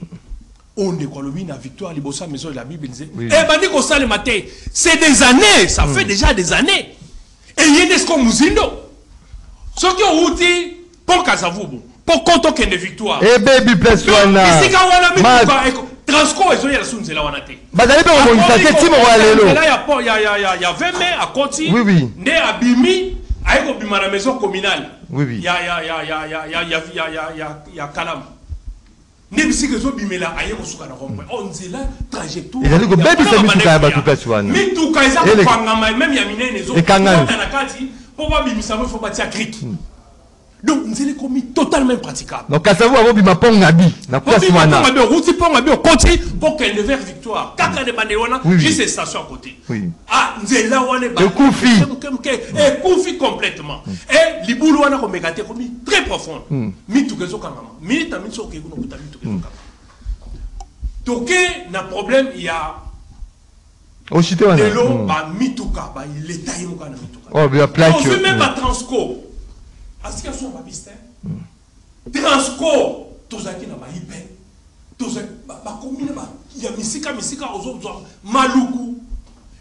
On est colonie na victoire libosa maison de la Bible disait. Eh ben dit qu'on ça le matin. C'est des années, ça fait déjà des années. Et il y a des ce qu'on muzindo. Ce qui ont routi pour Kasavubu. Pour compter qu'il y a des victoires. Eh baby plus one. Bisika wana mi Transco est la sounze la wana te. Bah d'ailleurs on a été timo walelo. Là il y a 20 mai à Conti. Oui oui. Né à Bimi. Aïe, au la maison communale. Oui, oui. Il y a Kalam. N'importe que ce bimela, aïe, on se on dit là, trajectoire. Il a dit que baby c'est mis tout à bas tout personne. Mais tout cas, ça va même il y a miné les autres. Et Kangal. Pour pas bimisa, il faut bâtir cric. Donc, nous allons commis totalement impraticable. Donc, Kassavou a bima pong nabi. Na place wana. On a route pong nabi au côté pour qu'elle ne vers victoire. Kaka de Bandéwana, juste ces stations à côté. Oui. Ah, nous là on est le Koufi. Et Koufi complètement. Et Liboulou on a comme mégaté comme très profonde. Mi tout que ça quand même. Mi ta mi so que nous ta mi tout que ça. Toké na problème il y a. Au chité wana. De l'eau ba mi tout cas ba il est taillé mon kana mi tout cas. Oh bien plaque. On fait même pas Transco. Est-ce qu'il y a son babiste? Transco, tous ceux qui n'ont pas hyper, tous ceux qui n'ont pas, il y a Missika aux autres, Maloukou,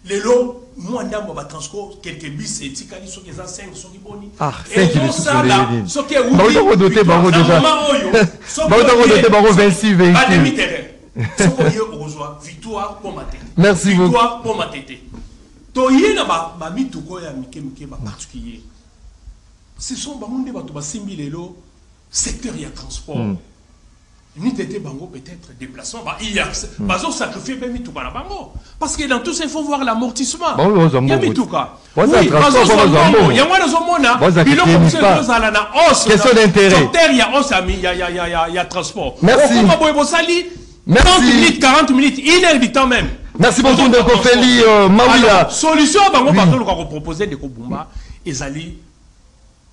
les lots, moi, on va Transco, quelques bis, et Tikali, ceux qui ont 5, ceux qui boni. Ah, 5 qui sont les lignes. Ceux qui ont doté, Baro déjà. Baro doté, Baro 26 véhicules. Pas demi-terrain. Ceux qui ont rejoint, victoire pour ma tête. Merci beaucoup. Victoire pour ma tête. Toye na ba mitouko ya mike ba particulier. Ce sont des gens qui ont secteur il y a transport. Ni d'été bango peut-être déplacement. Il y a ils ont sacrifié même tout la bango. Parce que dans tout ça il faut voir l'amortissement. Il y a tout cas. Oui, il y a moins de zomona. Il question d'intérêt. Il y a hausse, il y a transport. Merci. 30 minutes, 40 minutes, 1 heure du temps même. Merci beaucoup de Kofeli Mawila. Solution bango parce qu'on proposer de Kobumba ezali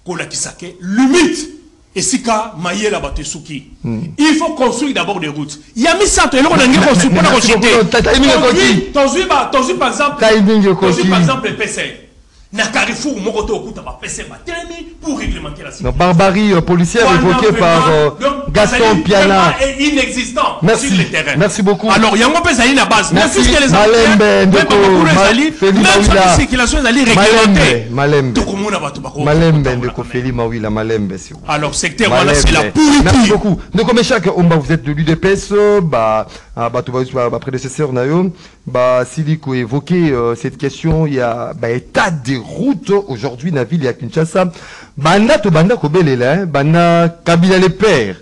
Kola Kisake, limite, et si ka Mayela Batesuki. Il faut construire d'abord des routes. Il y a mis ça, et là on a mis construire pour la rejeter. T'as par exemple, le PC. Na Carrefour, mon côté au coup, t'as pas PC, pour réglementer la situation. Barbarie policière évoquée par Gaston Piana. Est inexistant merci. Sur le terrain. Merci beaucoup. Alors, il y a un peu à la base. Merci. Mais puisque les Malembe, même sur la circulation, elle est réglementée. Malembe, Feli Mawila, Malembe. Alors, secteur, voilà, c'est la pourriture. Merci beaucoup. Donc, comme chaque, vous êtes de l'UDPS, prédécesseur Nayo, Siliko évoqué cette question, il y a état des routes aujourd'hui dans la ville de Kinshasa. Banda to banda kobelela, banda Kabila le père,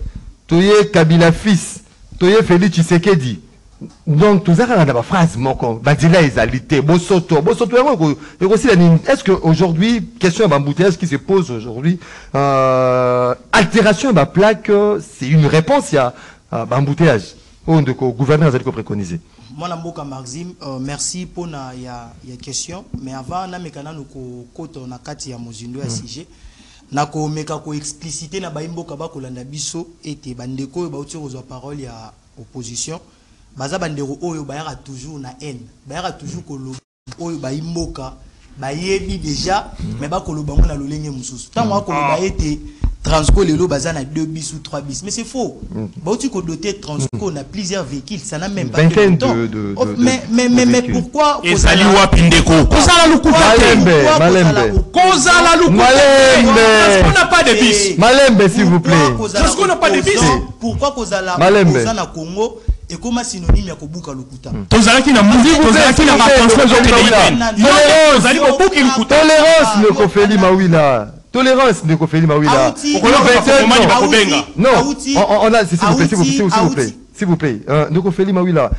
toye Kabila fils, toye Félix Tshisekedi. Donc tout ça dans la phrase moko, badila ezalité, bosoto est-ce que aujourd'hui question d'embouteillage qui se pose aujourd'hui altération de plaque, c'est une réponse à embouteillage. On de gouverneur a préconisé. Moi, Namboka Maxime, merci pour la question. Mais avant, nous avons na kati ya mozindo ya sujet. Na ko meka ko expliciter na baimboka ba kolanda biso ete bandeko ba uti kozwa parole ya opposition. Baza bandeko oyo bayaka toujours na haine. Bayaka toujours ko lo oyo baimboka bayebi déjà mais ba koloba ngona lolenge mususu. Tant moi ko ba ete Transco lelo baza na 2 bis ou 3 bis, mais c'est faux. Bauti ko doté Transco na plusieurs véhicules, ça n'a même pas de temps. Mais pourquoi Ezali wapindeko kozala lukuta Malembe kozala lukuta parce qu'on n'a pas de bis. Malembe s'il vous plaît. Parce qu'on n'a pas de bis. Pourquoi kozala na Congo et comment synonyme ya kobuka lukuta. Tozalaki na muzi, tozalaki na transfert tolérance le Kofeli Mawila. Tolérance de Kofeli Mawila. Non, on a s'il vous plaît. S'il vous plaît. Donc, Ophélie Mawila,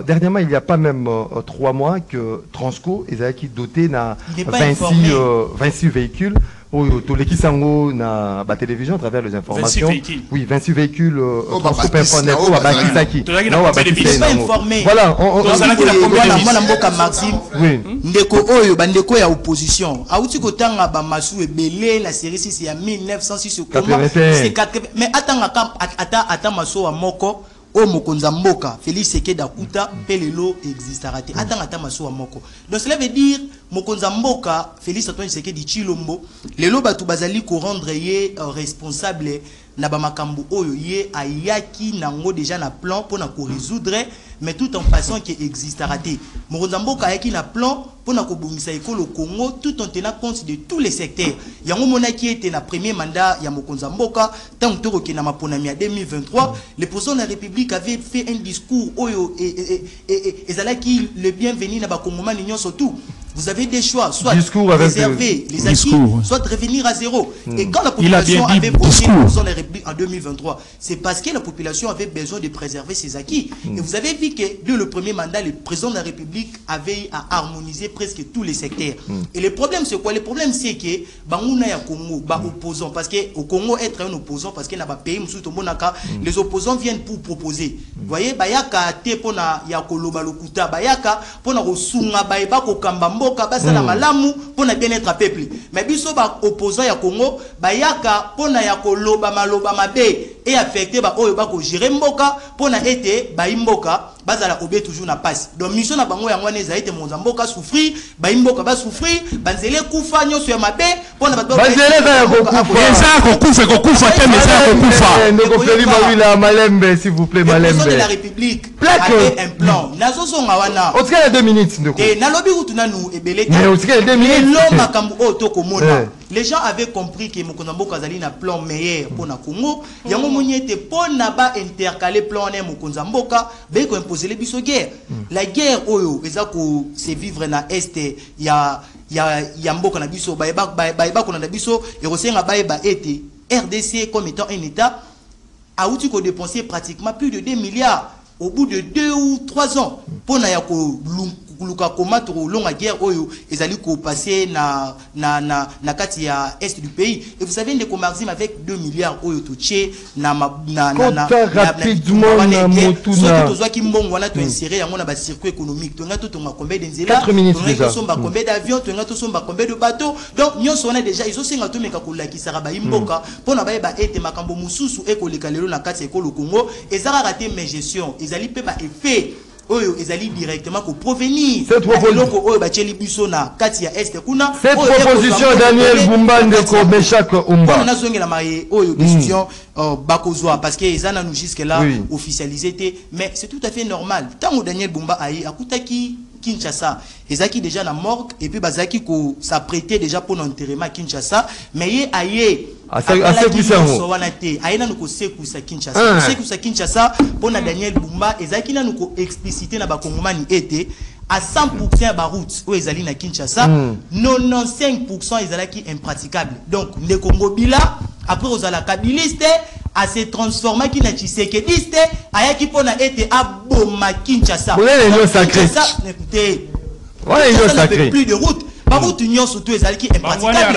dernièrement, il n'y a pas même 3 mois que Transco est doté de 26 véhicules. Tous les qui sont na la télévision à travers les informations. 26 véhicules. Oui, 26 véhicules. Transco Performance. Voilà. Maxime. Oui. Ndeko oyo bandeko ya opposition. Auti kotanga ba masu ebele la série 6 ya 1906 comment c'est 80 mais attends maso wa moko o mokonza mboka Félix Sekeda Kuta pelelo existera te attends maso wa moko. Donc cela veut dire mokonza mboka Félix Antoine Sekedi Chilombo lelo batu bazali ko rendre ye responsable na ba makambo oyo ye ayaki nango déjà na plan pour na ko résoudre mais tout en passant qui existera te mokonza mboka ayaki na plan pour na ko bongisa ekolo Congo tout en tenant compte de tous les secteurs yango monaki était na premier mandat ya mokonza mboka tant toko ke na maponami ya 2023 le président de la République avait fait un discours oyo et zalaki le bienvenu na ba kongomani nyonso tout. Vous avez des choix, soit préserver les acquis, soit revenir à zéro. Et quand la population avait voté pour la République en 2023, c'est parce que la population avait besoin de préserver ses acquis. Et vous avez vu que dès le premier mandat, le président de la République avait à harmoniser presque tous les secteurs. Et le problème, c'est quoi? Le problème, c'est que Bangouna ya Congo, opposant, parce que au Congo, être un opposant, parce qu'il n'y a pas pays, les opposants viennent pour proposer. Vous voyez, Bayaka, Tepona, Yakoloba Lokuta, Bayaka, Pona Rosunga, Bayba, Kokambambo, kabasa malamu pona bien-être peuple mais biso ba opposant ya Congo bayaka pona ya koloba maloba mabe et affecté ba oyo ba ko gérer mboka pona été ba imboka bazala obé toujours na passe donc mission na bango yango neza été mboka souffrir ba imboka ba souffrir banzele kufa nyoso ya mabe pona ba banzele za ya kokufa te mais ça kokufa ndeko Félix Mawila Malembe s'il vous plaît Malembe le président de la République avait un plan nazo songa wana au tika 2 minutes ndeko et na lobi utuna nu mais au tika 2 minutes l'homme makambu otoko mona les gens avaient compris que mokonza mboka azali na plan meilleur pour na Congo yango moniete pona ba intercaler plan na mokonza mboka be ko imposer les biso guerre la guerre oyo eza ko se vivre na est ya mboka na biso ba ko na biso et rosenga ba ete RDC comme étant un état a outil ko dépenser pratiquement plus de 2 milliards au bout de 2 ou 3 ans pona ya ko luka combattre longa guerre oyo ezali ko passer na kati ya est du pays et vous savez ndeko Maxime avec 2 milliards oyo touché na rapidement na motuna so ki mbongo wana to insérer yango na ba circuit économique to ngato to combien d'enzela 4 minutes déjà to ngato combien d'avions to ngato somba combien de bateaux donc nyonso wana déjà ils ont singa to meka kolakisa ba imboka pona ba ete makambo mususu ekoleka lelo na kati ekolo Congo ezara raté mes gestion ezali pe ba effet oyo ezali directement ko provenir cette proposition oyo ba cheli biso na kati ya est kuna cette proposition Daniel Bumba ndeko Meshak Umba on a zongela maye oyo décision bakozwa parce que ezana nous jusque là officialisé mais c'est tout à fait normal tant Daniel Bumba ayi akutaki Kinshasa ezaki déjà na morgue et puis bazaki ko s'apprêter déjà pour l'enterrement Kinshasa mais ye aye aye na nuko sekusa Kinshasa sekusa Kinshasa pour na Daniel Bumba ezaki na nuko expliciter na ba kongomani ete à 100% ba route où ezali na Kinshasa 95% ezalaki impraticable donc le Congo bila après ozala kabiliste à se transformer qui na Tshisekediste ayaki pona ete aboma Kinshasa sacré ça écoutez sacré plus de route par route union surtout ezalaki impraticable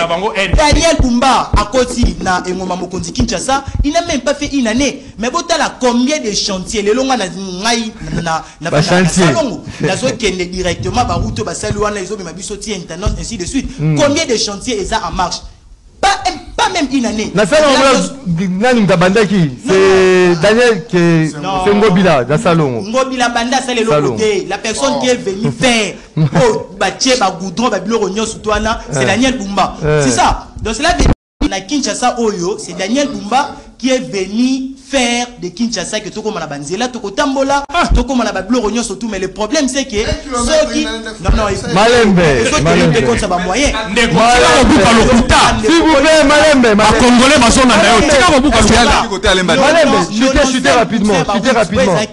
Daniel Bumba à côté na engoma mokonzi Kinshasa il n'a même pas fait une année mais botala combien de chantiers les longa na ngai na salongo nazo kende directement ba route ba saluana izo bima biso ti internet ainsi de suite combien de chantiers eza en marche pas même une année. C'est Daniel qui c'est Ngobila dans salon. Ngobila banda c'est le côté la personne qui est venue faire bâtir ba goudron ba bilo rognon soutouana c'est Daniel Bumba. C'est ça. Donc cela veut dire na Kinshasa oyo c'est Daniel Bumba qui est venu faire de Kinshasa que tout comme la banzela tout tambola tout comme la bablo rognon surtout mais le problème c'est que ceux qui non Malembe Malembe comme ça ba moyen s'il vous plaît Malembe ba congolais bazona ndayo tika ko buka Malembe chuter rapidement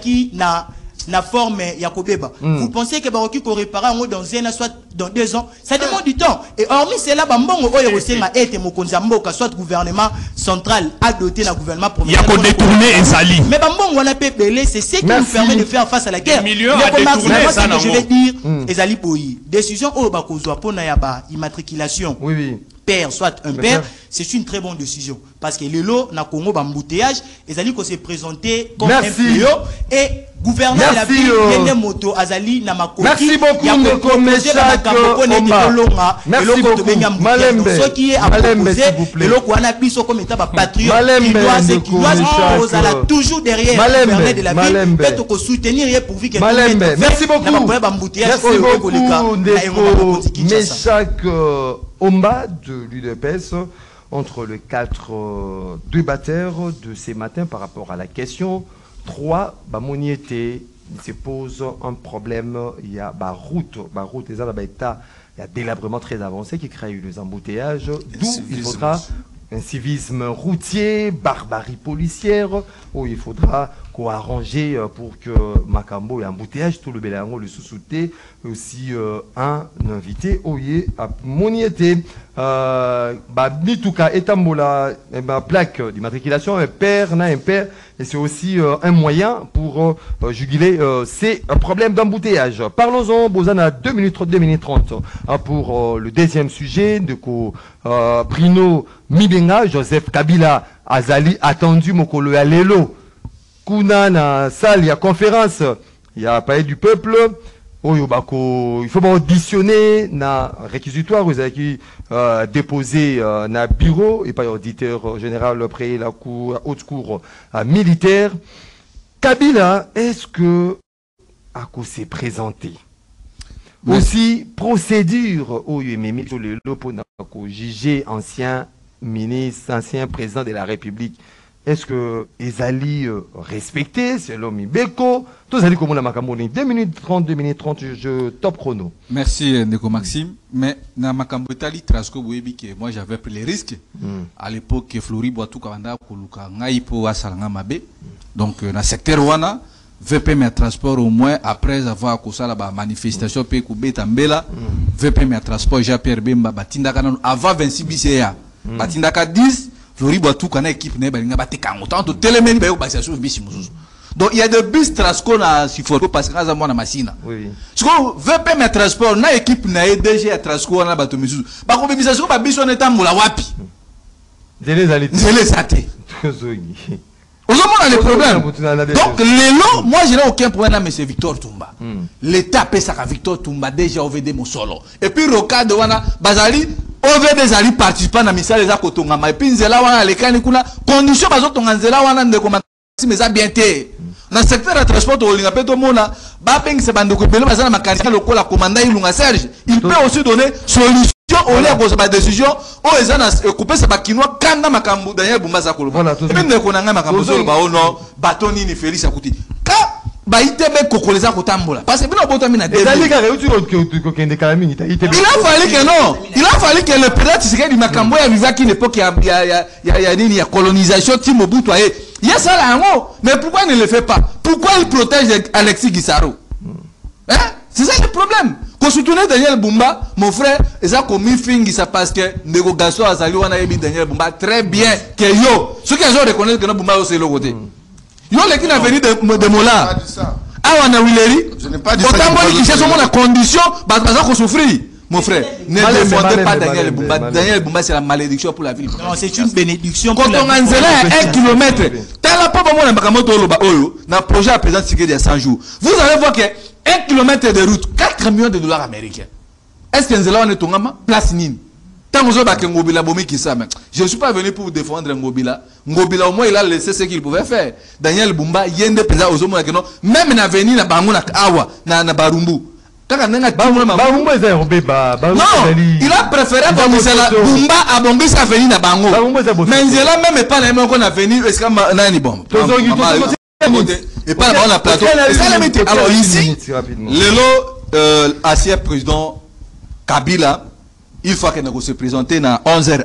qui na la forme Yakobeba. Vous pensez que Baroki ko réparer dans un an, soit dans 2 ans? Ça demande du temps. Et hormis cela, Bambongo Oyo Osenga été Mokonzamboka, soit gouvernement central a doté le gouvernement provincial. Il y a détourné Ezali. Mais Bambongo on a pépélé, c'est ce qui nous permet de faire face à la guerre. Je vais dire, Ezali Boyi, décision au Bakozwa pour Nayaba, immatriculation. Oui. Père, soit un père, c'est une très bonne décision. Parce que le lot, na Congo, bambouteillage, Ezali ko s'est présenté comme un PO et gouverneur de la ville, Yende Moto, Azali, Namako. Merci beaucoup, Ndeko Meshak Omba. Merci beaucoup, Malembe. Ce qui est à proposer, et l'eau qu'on a pris comme état patriote, qui doit toujours derrière le gouverneur de la ville, peut-être soutenir pourvu que merci beaucoup. Merci beaucoup, Ndeko Meshak Omba de l'UDPS. Entre les 4 débatteurs de ce matin par rapport à la question 3, Bamoniété, il se pose un problème, il y a route, il y a délabrement très avancé qui crée les embouteillages, d'où il faudra un civisme routier, barbarie policière, où il faudra arranger pour que Makambo et embouteillage, tout le Bélango, le sous-souté, aussi un invité, Oye, à Moniété, Nituka, Etambola, plaque d'immatriculation, un père, et c'est aussi un moyen pour juguler ces problèmes d'embouteillage. Parlons-en, Bozana, 2 minutes 30 pour le deuxième sujet de Bruno Mibenga, Joseph Kabila, Azali, attendu, Mokolo Alelo. Kuna na salle, il y a conférence, il y a palais du peuple, il faut auditionner na réquisitoire, vous avez qui déposer na bureau et pas auditeur général après la cour, haute cour militaire. Kabila, est-ce que à quoi s'est présenté? Aussi procédure jugé ancien ministre, ancien président de la République. Est-ce que Ezali respecté, c'est l'homme Ibeko? Tous allez comme la Macamboni. 2 minutes 30, je top chrono. Merci Ndeko Maxime. Mais dans Macambo Itali, Trasco Bouébiki, moi j'avais pris les risques. À l'époque, Flori Boatou Kavanda, Koluka, Ngaïpo, Asalanga Mabe. Donc, dans le secteur Wana, VPM à transport au moins, après avoir accouché la manifestation, Pekoubé Tambela, VPM à transport, Jean-Pierre Bemba, Batindaka, avant 26 BCA. Batindaka 10. Flori Boatou kana équipe ne balinga bateka autant télémeni bayo basation bisi mususu. Donc il y a des bus Trasco na Siforo parce que za mwana masina. Oui. Siko VPM à transport na équipe na EDG à Trasco na bato mususu. Ba ko bibisation ba biso na tambola wapi. Zele zate. Aujourd'hui, les problèmes. Donc, l'élo, moi, je n'ai aucun problème avec M. Victor Toumba. L'État paie ça à Victor Toumba, déjà OVD mon solo. Et puis, Roka de Wana, Bazali, OVD Zali participant à la mission des Akotongama. Et puis, Nzela Wana, les Kanikuna, condition, parce que Nzela Wana, de comment mais ça bien été. Dans le secteur de transport, il y a tout le monde, Bapeng, c'est Bandoko, mais le mécanicien, le commandant, il Serge. Il peut aussi donner solution. On a posé ma décision, oh, ils ont coupé ce bakinois, quand on a makambo d'ailleurs, Bumba Zakolo. Voilà, tout ça. Même qu'on a makambo sur le baon, non, bâtonni, ni Félix à côté. Quand, bah, il était bien cocolésé à Kotambola. Parce que, bien, on peut terminer à décision. Il a fallu que non. Il a fallu que le président Tshisekedi du makambo, il a vu qu'à une époque, il y a colonisation, Timo Boutouaye. Il y a ça là, en haut. Mais pourquoi il ne le fait pas? Pourquoi il protège Alexis Guissaro? Hein? C'est ça le problème. Quand je soutenais Daniel Bumba, mon frère, et ça comme il finit ça parce que Nego Gasso a salué on a émis Daniel Bumba très bien que yo. Ceux qui ont reconnaissent que no Bumba c'est le côté. Yo les qui n'a venu de Mola. Ah on a Willeri. Je n'ai pas dit ça. Autant moi qui cherche la condition, bah ça qu'on souffre. Mon frère, ne défendez pas Daniel Bumba. Daniel Bumba c'est la malédiction pour la ville. Non, c'est une bénédiction. Quand on a à 1 kilomètre, t'as la pas moi na Bakamoto Oloba Oyo, na projet à présent Tshisekedi à 100 jours. Vous allez voir que 1 kilomètre de route, 4 millions de dollars américains. Est-ce que Nzela on est tongama? Place Nine. Tant que vous avez Ngobila Bomi qui ça, je ne suis pas venu pour défendre Ngobila. Ngobila au moins il a laissé ce qu'il pouvait faire. Daniel Bumba, Yende Pesa aux hommes même na veni na Bango na Awa, na Barumbu. Non, il a préféré Bumba à Bombis à venir na Bango. Mais Nzela même pas la même qu'on a venu, est-ce que nani bon? Et pas dans la plateau. Alors ici, le ancien président Kabila, il faut qu'il se présente à 11h.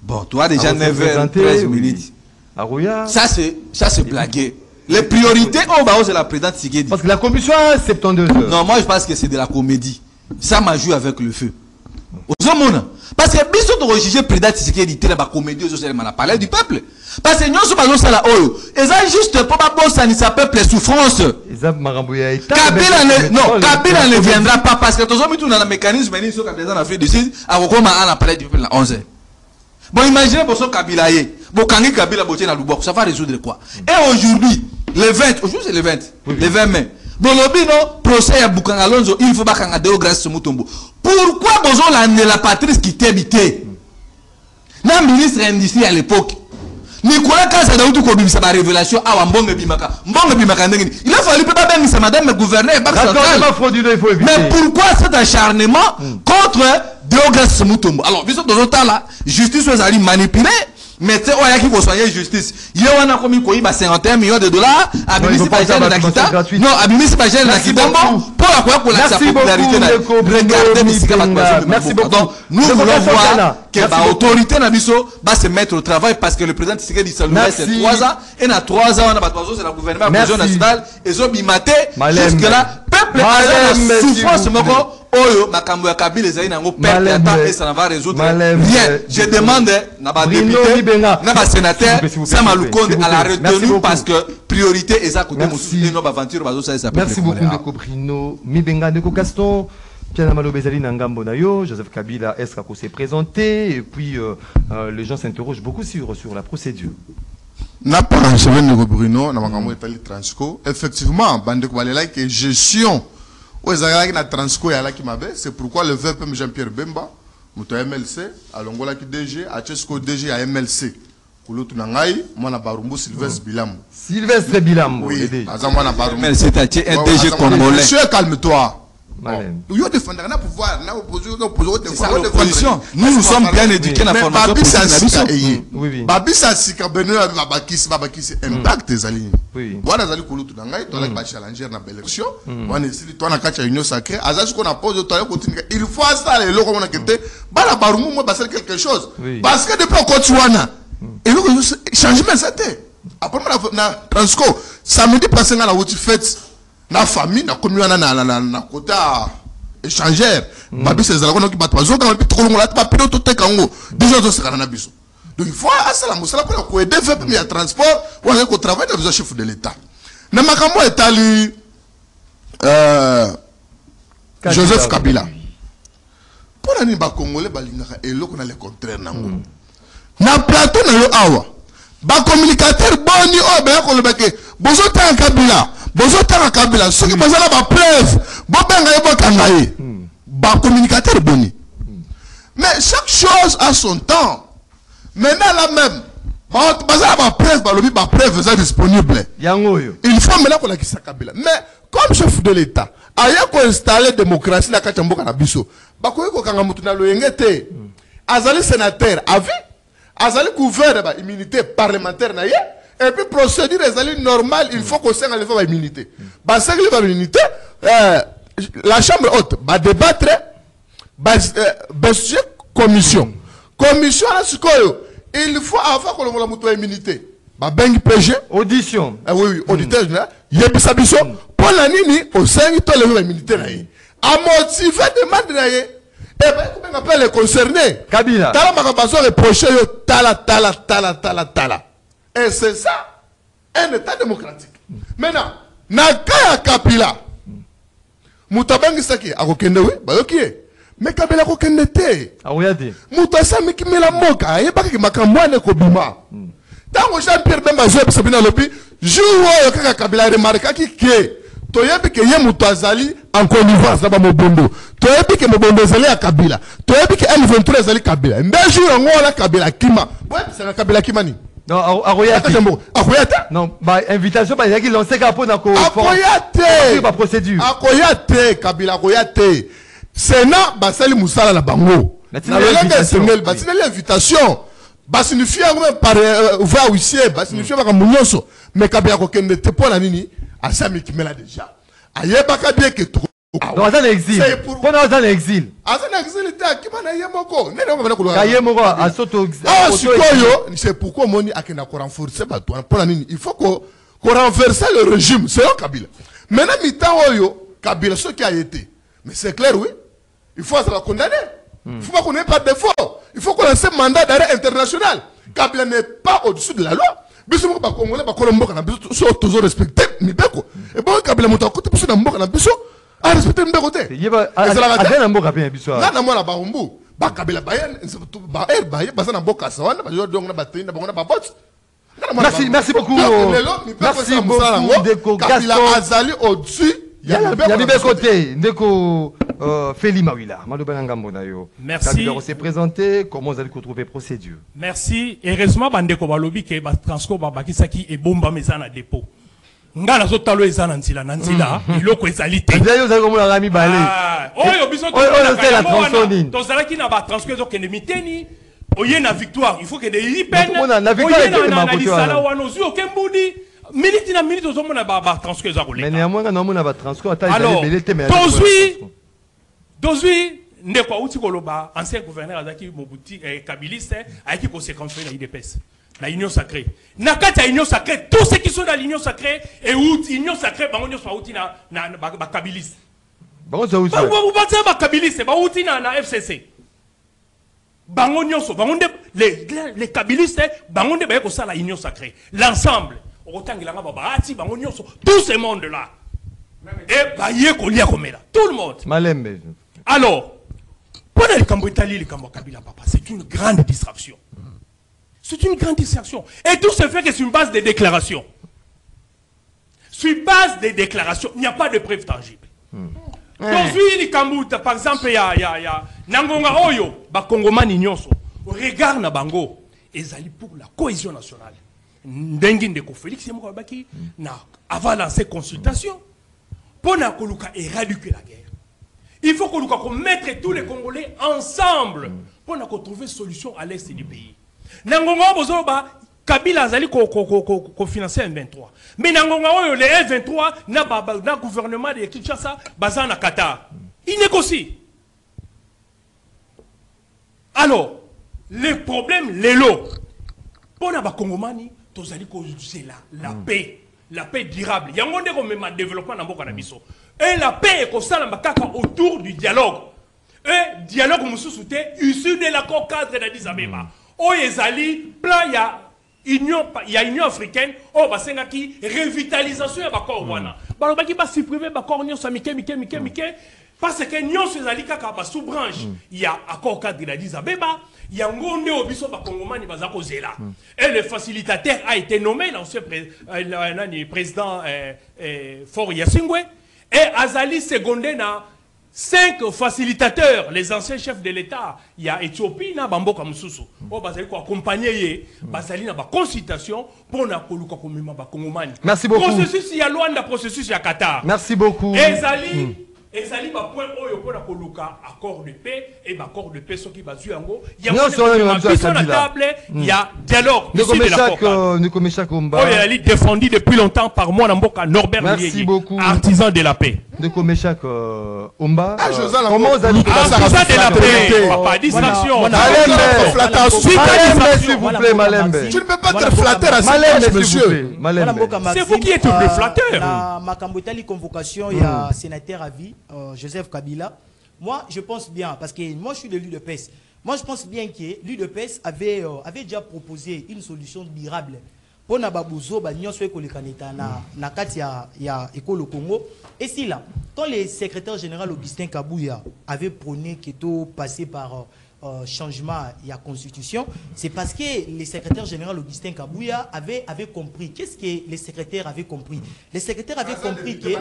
Bon, toi déjà 9h, 13 minutes. Ça c'est blagué. Les priorités, c'est la présidente Tshisekedi. Parce que la commission a 72 heures. Non, moi je pense que c'est de la comédie. Ça m'a joué avec le feu. Parce que biso to rejuger président Tshisekedi te la comédie sociale na palais du peuple. Parce que nous sommes dans la oyo. Et ça juste pour pas bon ça ni sa peuple souffrance. Kabila ne viendra pas parce que tous tout dans le mécanisme ni sur Kabila en Afrique du Sud a recommen à la palais du peuple 11h. Bon imaginez pour son Kabila yé. Bon kangi Kabila boté na Lubok, ça va résoudre quoi? Et aujourd'hui, le 20, aujourd'hui c'est le 20, le 20 mai. Bon lobino procès à Bukanga Alonso, il faut pas kanga deo grâce Mutombo. Pourquoi besoin la Patrice qui t'habitait? Na ministre industrie à l'époque. Nicolas Kasa Daoudou ko bimisa ba révélation awa mbonge bimaka. Mbonge bimaka ndengini. Il a fallu pas bien ça madame le gouverneur mais pourquoi cet acharnement contre Deogas Mutombo? Alors, bisous dans autant là, justice vous allez manipuler. Mais tu sais, il y a qui faut soigner justice. Il y a un commis qui a 51 millions de dollars. Abimisi Bajel Nakita. Non, Abimisi Bajel Nakita. Pour la sa popularité. Regardez Missika Bakbazo. Merci beaucoup. Donc, nous voulons voir que l'autorité Nabiso va se mettre au travail parce que le président Tshisekedi Salomé c'est 3 ans. Et dans 3 ans, on a Bakbazo, c'est le gouvernement national. Et ils ont bimate. Jusque-là, peuple a souffrance. Oyo makambo ya Kabila ezali nango perte et ça ne va résoudre rien. Je demande na ba député na ba sénateur Sama Lukonde à la retenue parce que priorité est à côté de nos aventures bazo ça s'appelle. Merci beaucoup de Bruno Mibenga de Gaston. Piana Malo Bezali Nangambo Nayo, Joseph Kabila est-ce qu'on s'est présenté et puis les gens s'interrogent beaucoup sur la procédure. Na pas enchaîné de Bruno na makambo etali Transco. Effectivement, bande ko balela que gestion c'est pourquoi le VP Jean-Pierre Bemba, Mouto MLC, à Longola qui DG, à Chesco DG à MLC. Kouloutou Nangaï, Mwana Barumbo, Sylvestre Bilambo. Sylvestre Bilambo, oui. Azamwana Barumbo. MLC, t'as un DG congolais. Monsieur, calme-toi. Nous sommes bien éduqués dans la formation. Babi Sassika Benoît Babakis impact des alliés. Voilà, Zali Kouloutou Nangaï, toi, la challenger dans l'élection. On est ici, toi, on a catché une union sacrée. Azaz qu'on a posé, il faut installer le Rwanda qui était. Bala Barumou, moi, c'est quelque chose. Parce que depuis qu'on continue, et nous, changement, c'était. Après, on a Transco. Samedi passé, on a eu fête. Na famille na commun na quota échangeur babi c'est zala qui batwa zo quand trop long là pas pilote tout kango déjà zo sera na biso donc il faut asala musala pour aider faire premier transport ou aller au travail de chef de l'état na makambo etali Joseph Kabila pour ani ba congolais balingaka eloko na le contraire nango na plateau na yo awa ba communicateur boni o ba ko lebake bozo ta Kabila bozo ta Kabila ce qui bazala ba preuve bo benga yebo kangaye ba communicateur boni mais chaque chose a son temps maintenant là même bazala ba preuve ba lobi ba preuve est disponible yangoyo il faut maintenant ko la kisa Kabila mais comme chef de l'état aya ko installer démocratie na kati mboka na biso ba ko ko kanga mutu na loyengete azali sénateur avis azali couvert ba immunité parlementaire na ye et puis procédure est normale il faut qu'on s'en enlève la immunité bah c'est que la immunité la chambre haute va débattre bah commission à ce il faut avoir que l'on ait immunité bah ben PG audition oui auditeur là yebisa biso pour la nini au sein de l'immunité là a motiver demande là et ben comment on appelle les concernés Kabila tala makabazo reprocher yo tala et c'est ça, un état démocratique. Maintenant, Nakaya Kabila, Moutabangi Saki, Arokendewe, Bayokie, mais Kabila Rokendete. Moutassa Mikimela Moka, et pas que Makamwane Kobima. Tant que Jean-Pierre Bemba Zob Sabina Lobi, joue au Kabila remarque qui est. Toyebi ke ye Moutazali en connivence là-bas Mobondo. Toyebi ke Mobondo zali à Kabila. Toyebi ke M23 zali Kabila. Mais jour on la Kabila Kima. Ouais, c'est la Kabila Kimani. Non, Aroyate. Non, bah invitation par exemple lancé capo na ko. Aroyate. Pas procédure. Aroyate Kabila Aroyate. Sénat basali musala la bango. Na langa sengel basina l'invitation. Ba signifie même par va huissier, ba signifie ba munyoso. Mais Kabila ko kende te pour la nini asami kimela déjà. Ayeba bien que trop. Dans un exil. Pendant un exil. Un exil était qui m'a yemoko. C'est pourquoi moni akena ko renforcer ba toi pour la nini. Il faut que qu'on renverse le régime, c'est un Kabila. Maintenant, mi-temps, Kabila, ce qui a été. Mais c'est clair, oui. Il faut la condamner. Il ne faut pas qu'on ait pas de défaut. Il faut qu'on lance un mandat d'arrêt international. Kabila n'est pas au-dessus de la loi. Mais si vous avez Congolais, vous sont toujours respectés. Et bon, Kabila m'a dit que vous avez respecté le côté. Il y a un mot qui Merci, merci beaucoup. Merci beaucoup, Ndeko Gaston. Azali au-dessus. Il y a des côtés. Ndeko Feli Mawila. Merci. On s'est présenté. Comment vous allez retrouver procédure? Merci. Heureusement, Bandeko Balobi qui est transport Babakisaki et Bomba Mezana dépôt. Ngana zo talo ezana nzila na nzila iloko ezali te. Nzela yo za komona rami balé. Oyo biso to la transonine. To zala ki na ba transfer zo kende miteni. Oye na victoire, il faut que des ipen. Na victoire ke ma ko sala wano zu okembudi. Minute na minute zo mona ba transfer za koleka. Mais néanmoins na mona ba transfer ata ezali belé te mais. Dozui ndeko uti koloba ancien gouverneur azaki Mobuti Kabiliste ayaki conséquence na IDPS. La union sacrée. Nakata union sacrée, tous ceux qui sont dans l'union sacrée et union sacrée, bango soit outi na kabiliste. Bango za outi. Bango batza ba kabiliste, ba outi na FCC. Bango nyonso, bango les kabilistes, bango de ba ko sala union sacrée. L'ensemble, otangilanga ba ati bango nyonso, tout ce monde là. Et ba ye ko lia komela, tout le monde. Malembe. Alors, pendant le Cambo Italie, le Cambo Kabila papa, c'est une grande distraction. C'est une grande distraction. Et tout se fait que sur une base de déclarations. Sur une base de déclarations, il n'y a pas de preuve tangible. Par exemple, il y a Nangonga Oyo, Bakongomani Nyonso, regarde na bango, ils allaient pour la cohésion nationale. Ndengin de Félix Mouabaki avant lancer consultation pour éradiquer la guerre. Il faut qu'on mette tous les Congolais ensemble pour trouver une solution à l'est du pays. Nangonga bozoba Kabila azali ko financer M23. Mais Nangonga oyo le M23 na gouvernement de Kinshasa bazan na Qatar. Il négocie. Alors, les problèmes les lots. Pour na ba Kongomani tozali ko c'est la paix durable. Yango ndeko même développement na mboka na biso. Et la paix est ça kaka autour du dialogue. Et dialogue mususu te issu de l'accord cadre d'Addis Abeba. Oh ezali plan il y a Union africaine oh basenga ki revitalisation ya bakor wana balobaki ba supprimer bakor nyonso mike parce que nyonso ezali kaka ba sous branche il y a accord cadre d'Addis Abeba il y a ngonde obiso ba kongomani bazako zela et le facilitateur a été nommé l'ancien président Faure Yassingwe et azali secondé na 5 facilitateurs, les anciens chefs de l'État, il y a Éthiopie, na Bamboka Moussoussou. Oh, bazali ko accompagner bazali na ba consultation pour na koluka komema ba Kongomani. Merci beaucoup. Processus il y a Luanda, processus il y a Qatar. Merci beaucoup. Ezali ba point oyo pour na koluka accord de paix et ba accord de paix ce qui bazu yango. Il y a une table, il y a dialogue. Nous comme chaque combat. Oh, il a défendu depuis longtemps par moi Namboka Norbert Merci beaucoup. Artisan de la paix. De comme chaque Omba. Comment vous allez artisan de la paix. Papa distraction. S'il vous plaît, Malembe. Tu ne peux pas te flatter à ce monsieur. C'est vous qui êtes le flatteur. Ma Kambotali convocation, il y a sénateur à vie. Joseph Kabila, moi je pense bien, parce que moi je suis de l'UDPS, moi je pense bien que l'UDPS avait déjà proposé une solution durable pour Nababuzo, Nyonso Ekolekaneta, na Katia, ya Ekolo Congo. Et si là, quand le secrétaire général Augustin Kabouya avait prôné qu'il était passé par changement de la constitution, c'est parce que le secrétaire général Augustin Kabouya avait compris. Qu'est-ce que les secrétaires avaient compris? Les secrétaires avaient compris que le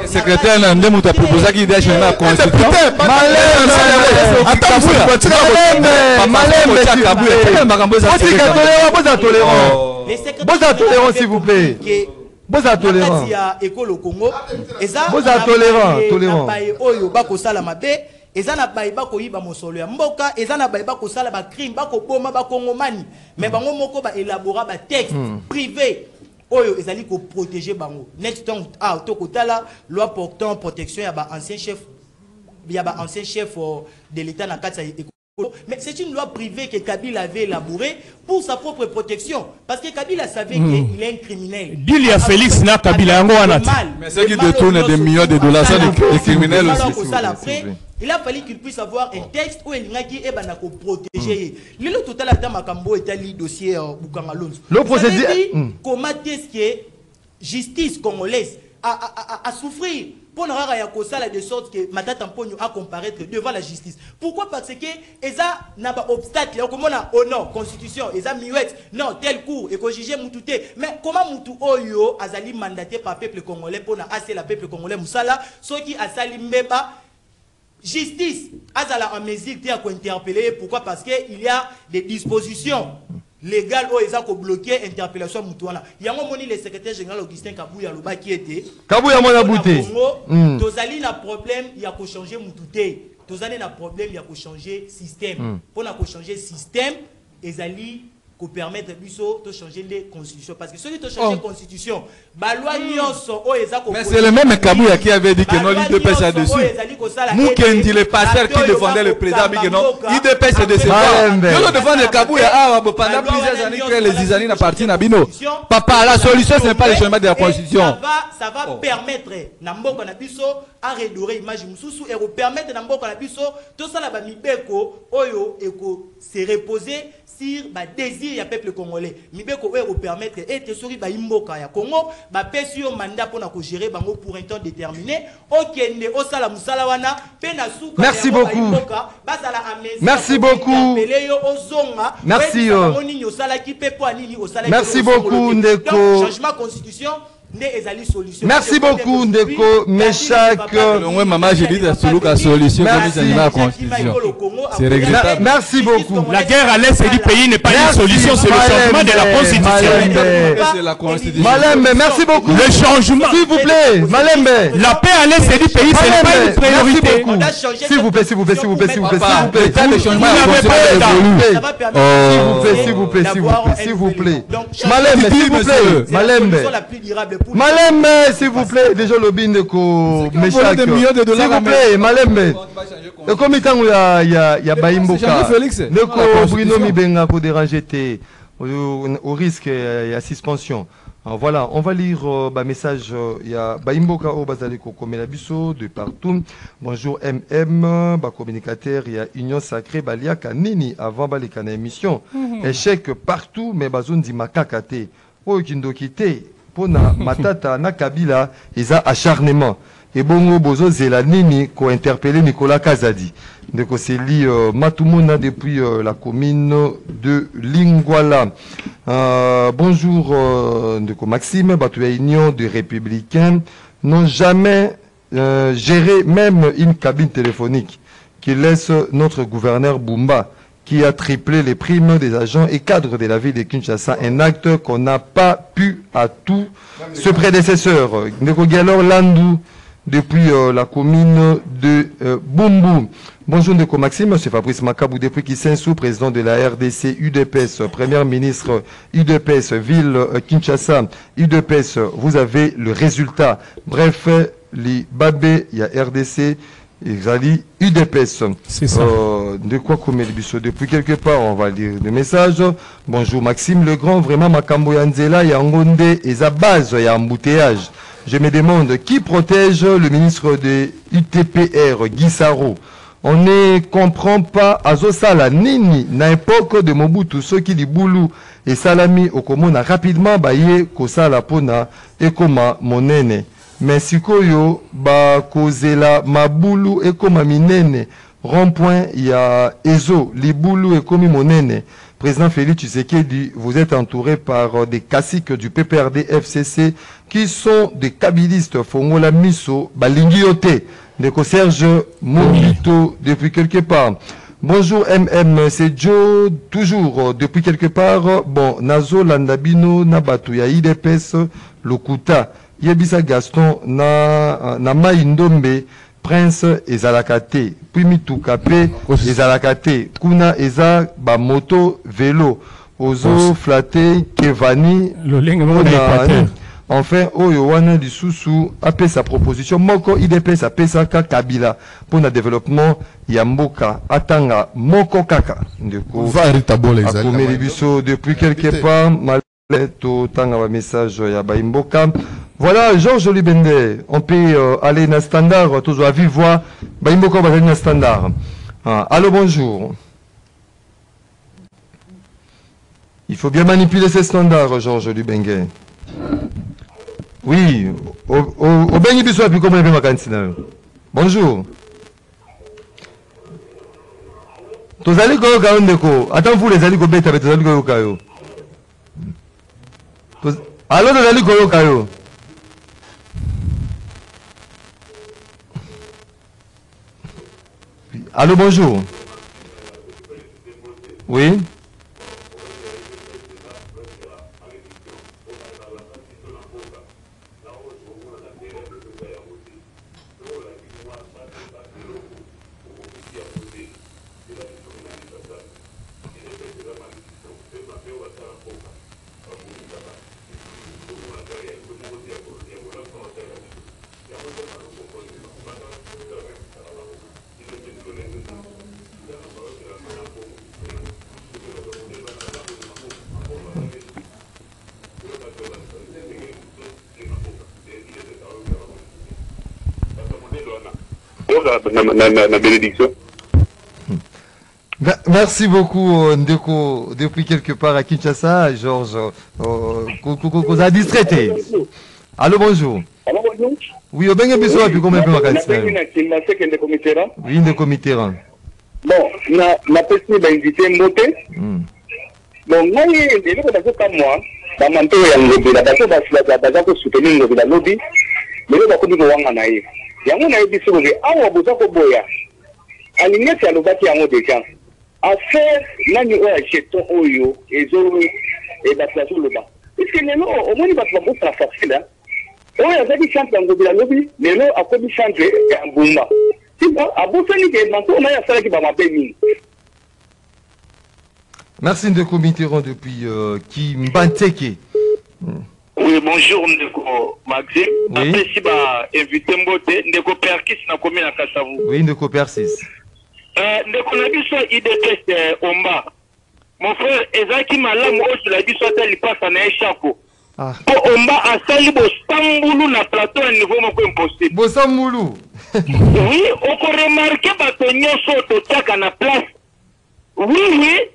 secrétaire n'a pas proposé qu'il y ait la constitution. S'il vous plaît. Vous êtes tolérant. Vous êtes tolérant. Ezana baiba ko yiba mosolo ya mboka, ezana baiba ko sala ba crime, ba ko boma ba kongomani. Mais bango moko ba élaborer ba texte privé. Oyo ezali ko protéger bango. Next temps to kotala loi portant protection ya ba ancien chef de l'État na kati Mais c'est une loi privée que Kabila avait élaborée pour sa propre protection. Parce que Kabila savait qu'il est un criminel. Dis-lui à Félix na Kabila mais c'est qui détourne des millions de dollars, ça des criminels aussi. Il a fallu qu'il puisse avoir un texte où il a dit qu'il protéger. Le total à Makambo est le dossier Boukangalons. Le procédé. Comment est-ce que justice congolaise a souffrir pour ne pas de sorte que Mata Tamponio a comparaître devant la justice. Pourquoi? Parce que Eza n'a pas obstacle. Comme on a oh non, constitution, Eza miouette, non, tel cours, et qu'on juge Moutouté. Mais comment Moutou Oyo a zali mandaté par peuple congolais pour na assez la peuple congolais Moussala, ceux qui a sali mbeba justice, Azala en mesure de interpeller. Pourquoi? Parce qu'il y a des dispositions légal où ils ont bloqué l'interpellation Moutouana. Il y a un moment le secrétaire général Augustin Kabouya Loba qui était. Kabouya mona bouté. Tozali na problème, il y a qu'à changer Moutouté. Tozali na problème, il y a qu'à changer système. Pour na changer système, ezali ko permettre biso de changer les constitutions parce que ceux qui ont changé constitution, ba loi nyonso o ezako. Mais c'est le même Kabouya qui avait dit que non l'IDPS est dessus. Moukendi le pasteur qui défendait le président dit que non l'IDPS est dessus. Nous défendons Kabouya pendant plusieurs années que les Izani n'a parti na bino. Papa, la solution ce n'est pas le changement de la constitution. Ça va permettre Namboka na biso à redorer image mususu et permettre Namboka na biso tout ça la ba mibeko oyo eko se reposer sur ba désir ya peuple congolais. Mibeko oyo permettre et te sori ba imboka ya Congo ba pesi yo mandat pour na ko gérer bango pour un temps déterminé. Okende osala musala wana pe na suka. Merci beaucoup. Merci beaucoup. Merci. Merci beaucoup Ndeko. Changement constitution. Merci beaucoup Ndeko Meshak. Maman, j'ai dit la solution c'est regrettable. Merci beaucoup. La guerre à l'est du pays n'est pas une solution, c'est le changement de la constitution. Malembe, merci beaucoup. Le changement. S'il vous plaît, Malembe. La paix à l'est du pays, c'est pas une priorité. S'il vous plaît, s'il vous plaît, s'il vous plaît, s'il vous plaît, s'il vous plaît, s'il vous plaît. Malembe, s'il vous plaît, Malembe. Malembe, s'il vous plaît, déjà le bin de ko Meshak. S'il vous plaît, Malembe. Et comme il y a Baimboka, le ko Bruno Mibenga ko déranger au risque il y a suspension. Alors voilà, on va lire le message. Il y a Baimboka au Bazaliko Komelabiso de partout. Bonjour MM, communicateur, il y a Union Sacrée Balia Kanini avant Balikana émission. Échec partout, mais Bazoun dit Makakate. Oh, Kindokite. Pour Matata na Kabila, ils ont acharnement. Et bongo bozo zelanini ko interpellé Nicolas Kazadi. Donc c'est li Matumona depuis la commune de Lingwala. Bonjour Ndeko Maxime, Batouya Union des Républicains n'ont jamais géré même une cabine téléphonique qui laisse notre gouverneur Bumba qui a triplé les primes des agents et cadres de la ville de Kinshasa, un acte qu'on n'a pas pu à tout ce prédécesseur. Ndeko Galor Landou, depuis la commune de Bumbu. Bonjour Ndeko Maxime, c'est Fabrice Makabou, depuis Kisensu, président de la RDC UDPS, premier ministre UDPS, ville Kinshasa, UDPS, vous avez le résultat. Bref, les Babé, il y a RDC, Exali, UDPS. C'est ça. De quoi comme depuis quelque part, on va lire le message. Bonjour Maxime Legrand, vraiment Makambo Yanzela, Yangonde et sa base, il y a embouteillage. Je me demande qui protège le ministre de UTPR, Guissaro. On ne comprend pas Azosala Nini, na époque de Mobutu, ceux qui dit Boulou et Salami au Komona rapidement baye Kosala Pona et Koma Monene. Mais sikoyo ba kozela mabulu et koma minene rond-point il y a Ezo libulu et komi monene. Président Félix Tshisekedi, vous êtes entouré par des caciques du PPRD FCC qui sont des kabilistes Fongola Miso Balingiote de Serge Mobito depuis quelque part. Bonjour MM, c'est Joe, toujours depuis quelque part. Bon, Nazo Landabino Nabatu ya IDPS Lokuta. Yebisa Gaston na Maindombe Prince ezalakate puis mitukape ezalakate kuna eza ba moto vélo ozo flatter Kevani enfin oyo wana lisusu apesa sa proposition moko IDPS apesa ka Kabila pour le développement ya mboka atanga moko kaka ndeko va ritabole les akomeli biso depuis quelque part maleto tanga ba message ya baimboka. Voilà, Georges Libende, on peut aller dans standard, toujours à vive voix, baimboka va aller dans standard. Allô, bonjour. Il faut bien manipuler ces standards, Georges Libenge. Oui, au Bengi Bissou, puis comment il ma cantine. Bonjour. Tous allez go kaondeko. Attends vous les allez go bête avec tous allez go kayo. Allô, tous allez go kayo. Allô, bonjour. Oui. La bénédiction. Merci beaucoup, Ndeko, depuis quelque part à Kinshasa, Georges, qu'on a distraité. Allô, bonjour. Allô, bonjour. Oui, au Bengue Bissou, puis combien de vacances? Oui, Ndeko Mitterrand. Bon, ma personne m'a invité à monter. Donc, moi, il y a comme moi, dans mon temps, il y a des gens qui soutenir le lobby, mais il y a des gens qui ont yango na yebi sobe awa boza ko boya alinyeti alobaki yango deja affaire nani oya jeton oyo ezo e baplazo loba puisque lelo omoni bato babosa facile oyo azaki centre yango bila lobi lelo akobi centre ya mbumba sika abosani ke manto na ya salaki ba mabe mingi. Merci Ndeko Mitterrand depuis Kimbanteke. Oui, bonjour Ndeko Maxime. Oui. Après si ba invité Mbote, Ndeko Perkis na komi na Kasavu. Oui, Ndeko Persis. Ndeko na biso IDPS Omba. Mon frère Ezaki Malam oyo la biso atali pasa na eshako. Po Omba asali bo Stambulu na plateau à niveau moko impossible. Bo Stambulu. Oui, on peut remarquer bato nyonso to tiaka na place. Oui.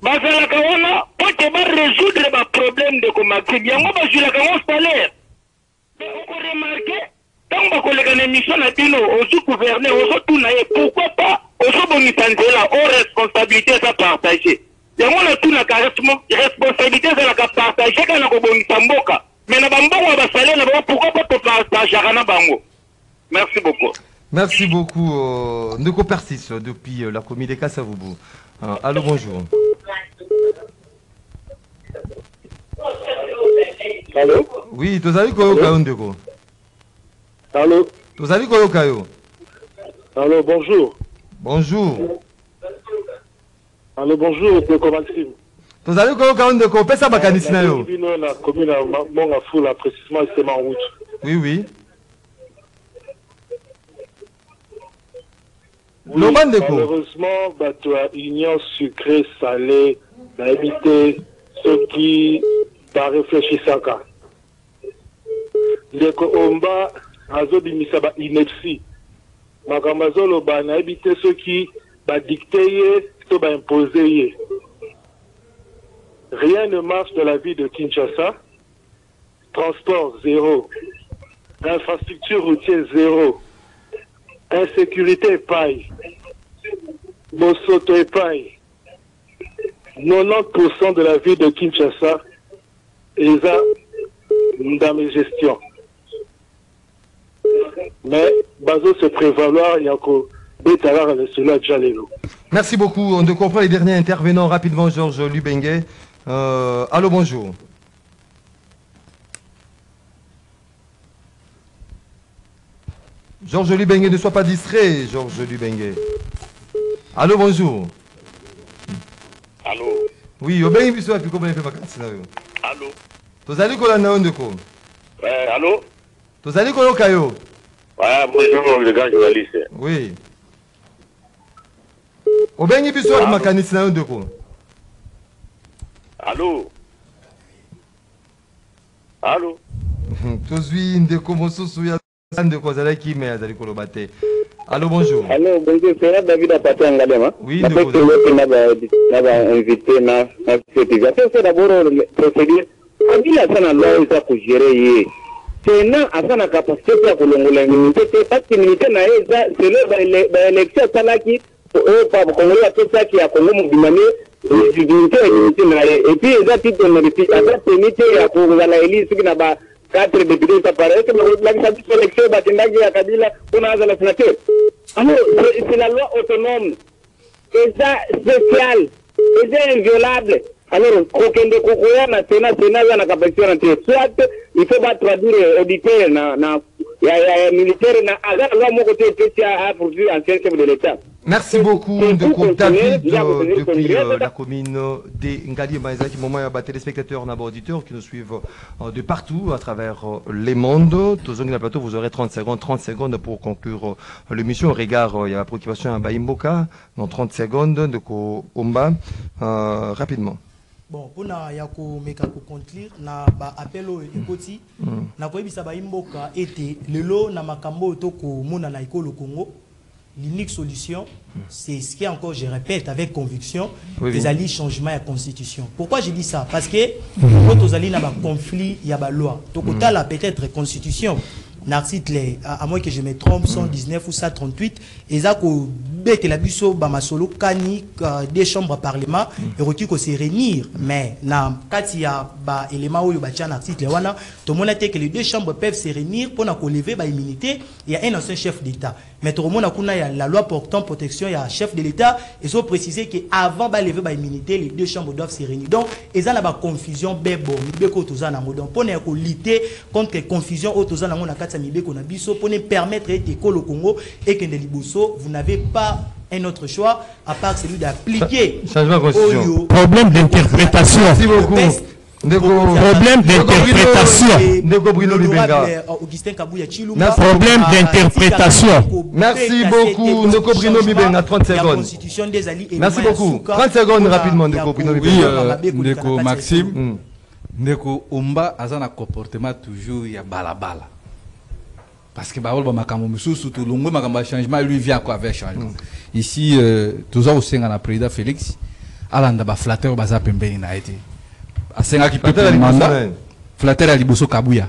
Bazalaka wana pote ba résoudre ba problème de Maxime yango bazulaka ngo salaire. Mais on peut remarquer tant ba koleka na mission na bino osu gouverner osu tuna ye pourquoi pas osu bonita nzela o responsabilité ça partager. Yango na tuna ka responsabilité ça la ka partager kana ko bonita mboka. Mais na bambongo ba salaire na ba pourquoi pas to partager na bango. Merci beaucoup. Merci beaucoup Ndeko Persis depuis la commune de Kasavubu. Allô, bonjour. Allô? Oui, tu as vu quoi Ndeko? Allô? Tu as vu quoi Kayo? Allô, bonjour. Bonjour. Allô, bonjour, Ndeko Maxime. Tu as vu quoi Ndeko? Pesa bakanisi na yo. La commune à Mongafoula, précisément, c'est en route. Oui. Malheureusement, tu as union sucrée, salée, éviter ceux qui t'ont réfléchi ça. Ndeko Omba, Azo Bimisaba ineptie. Makamazolo, na éviter ceux qui dicter, ceux qui imposer. Rien ne marche dans la vie de Kinshasa. Transport zéro. Infrastructure routière zéro. Insécurité paille. Bosoto paille. 90% de la vie de Kinshasa est dans mes gestions. Mais Bazo se prévaloir, il y a merci beaucoup. On te comprend les derniers intervenants rapidement, Georges Lubengue. Allô, bonjour. Georges Lubengue, ne sois pas distrait, Georges Lubengue. Allô, bonjour. Allô. Oui, au bien, il faut comment il fait vacances. Allô. Tu as dit qu'on a un de quoi? Allô? Tozali koyoka yo. Ouais, bonjour, les gars journalistes. Oui. Obengi biso makanisi na yo ndeko. Allô? Allô? Tozwi ndeko mosusu ya ndeko azalaki me azali koloba te. Allô, bonjour. Allô, bonjour, c'est David Apate Angalema. Oui, ndeko. Invité na c'est d'abord le procédure. Abila sana loi za kugérer. Tena asana capacité ya kulongola immunité parce que immunité na eza c'est le élection salaki pa Congolais pesa ki ya Congo mudimane immunité na et puis eza titre honorifique eza permis ya kuzala elise ki na ba 4 députés ça paraît que la sélection batindagi ya Kabila kuna azala sénateur. Alors c'est la loi autonome. Eza spécial, eza inviolable. Alors, aucun de Kokoya na Sénat na capacité de soit il faut pas traduire auditeur na militaire na la loi mon côté qui a poursuivi ancien chef de l'État. Merci beaucoup de David depuis la commune de Ngali Maïzaki, moment à téléspectateurs, auditeurs qui nous suivent de partout à travers les mondes. Tous les plateau, vous aurez 30 secondes pour conclure l'émission. Regard, il y a la préoccupation à Baimboka dans 30 secondes de Omba rapidement. Bon, pour na yako meka ko conclure na ba appelo ekoti na koyebisa ba imboka ete lelo na makambo to ko mona na ekolo Congo l'unique solution c'est ce qui encore je répète avec conviction des alliés changement à constitution. Pourquoi je dis ça? Parce que quand aux alliés na ba conflit il y a ba loi to kota la peut-être constitution l'article à moins que je me trompe 119 ou 138 ezako bête la biso ba masolo kani des chambres parlement et requis ko se réunir mais na kati ya ba élément ou ba tient article wana to mona te que les deux chambres peuvent se réunir pour na ko lever ba immunité il y a un ancien chef d'état mais to mona kuna ya la loi portant protection il y a chef de l'état et so préciser que avant ba lever ba immunité les deux chambres doivent se réunir donc eza na ba confusion bebo mibeko toza na donc pour na ko lutter contre confusion au toza na mona kati mibeko na biso pour ne permettre et que le Congo et que Liboso vous n'avez pas un autre choix à part celui d'appliquer problème d'interprétation. Merci beaucoup. Problème d'interprétation. Augustin Kabouya Chilou. Problème d'interprétation. Merci beaucoup. Ndeko Bruno Bibenga 30 secondes. Merci beaucoup. 30 secondes rapidement Ndeko Bruno Bibenga. Ndeko Maxime. Ndeko Omba azana comportement toujours ya balabala. Parce que Baol Makambo Moussou, tout le monde a changement, lui vient quoi avec changement. Ici, tous au sein de la président Félix, Alanda ba flatteur baza pembeni na été. A Senga qui peut le mandat, flatteur à Liboso Kabouya.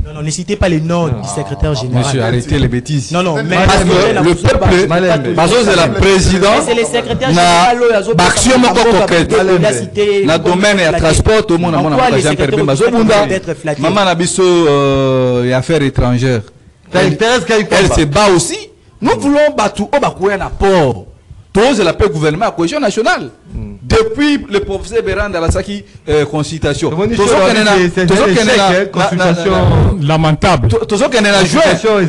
Non, non, ne citez pas les noms du secrétaire général. Monsieur, arrêtez les bêtises. Non, non, mais parce que le peuple, parce que c'est la présidence, c'est les secrétaires généraux, Baction Moko Coquette, na domaine et transport, tout le monde a mon agent permis, maman Nabiso et affaires étrangères. Elle se bat aussi. Nous voulons battre au Bakouya na port. Tous la paix gouvernement à cohésion nationale. Depuis le professeur Beranda Alassaki consultation. Lamentable.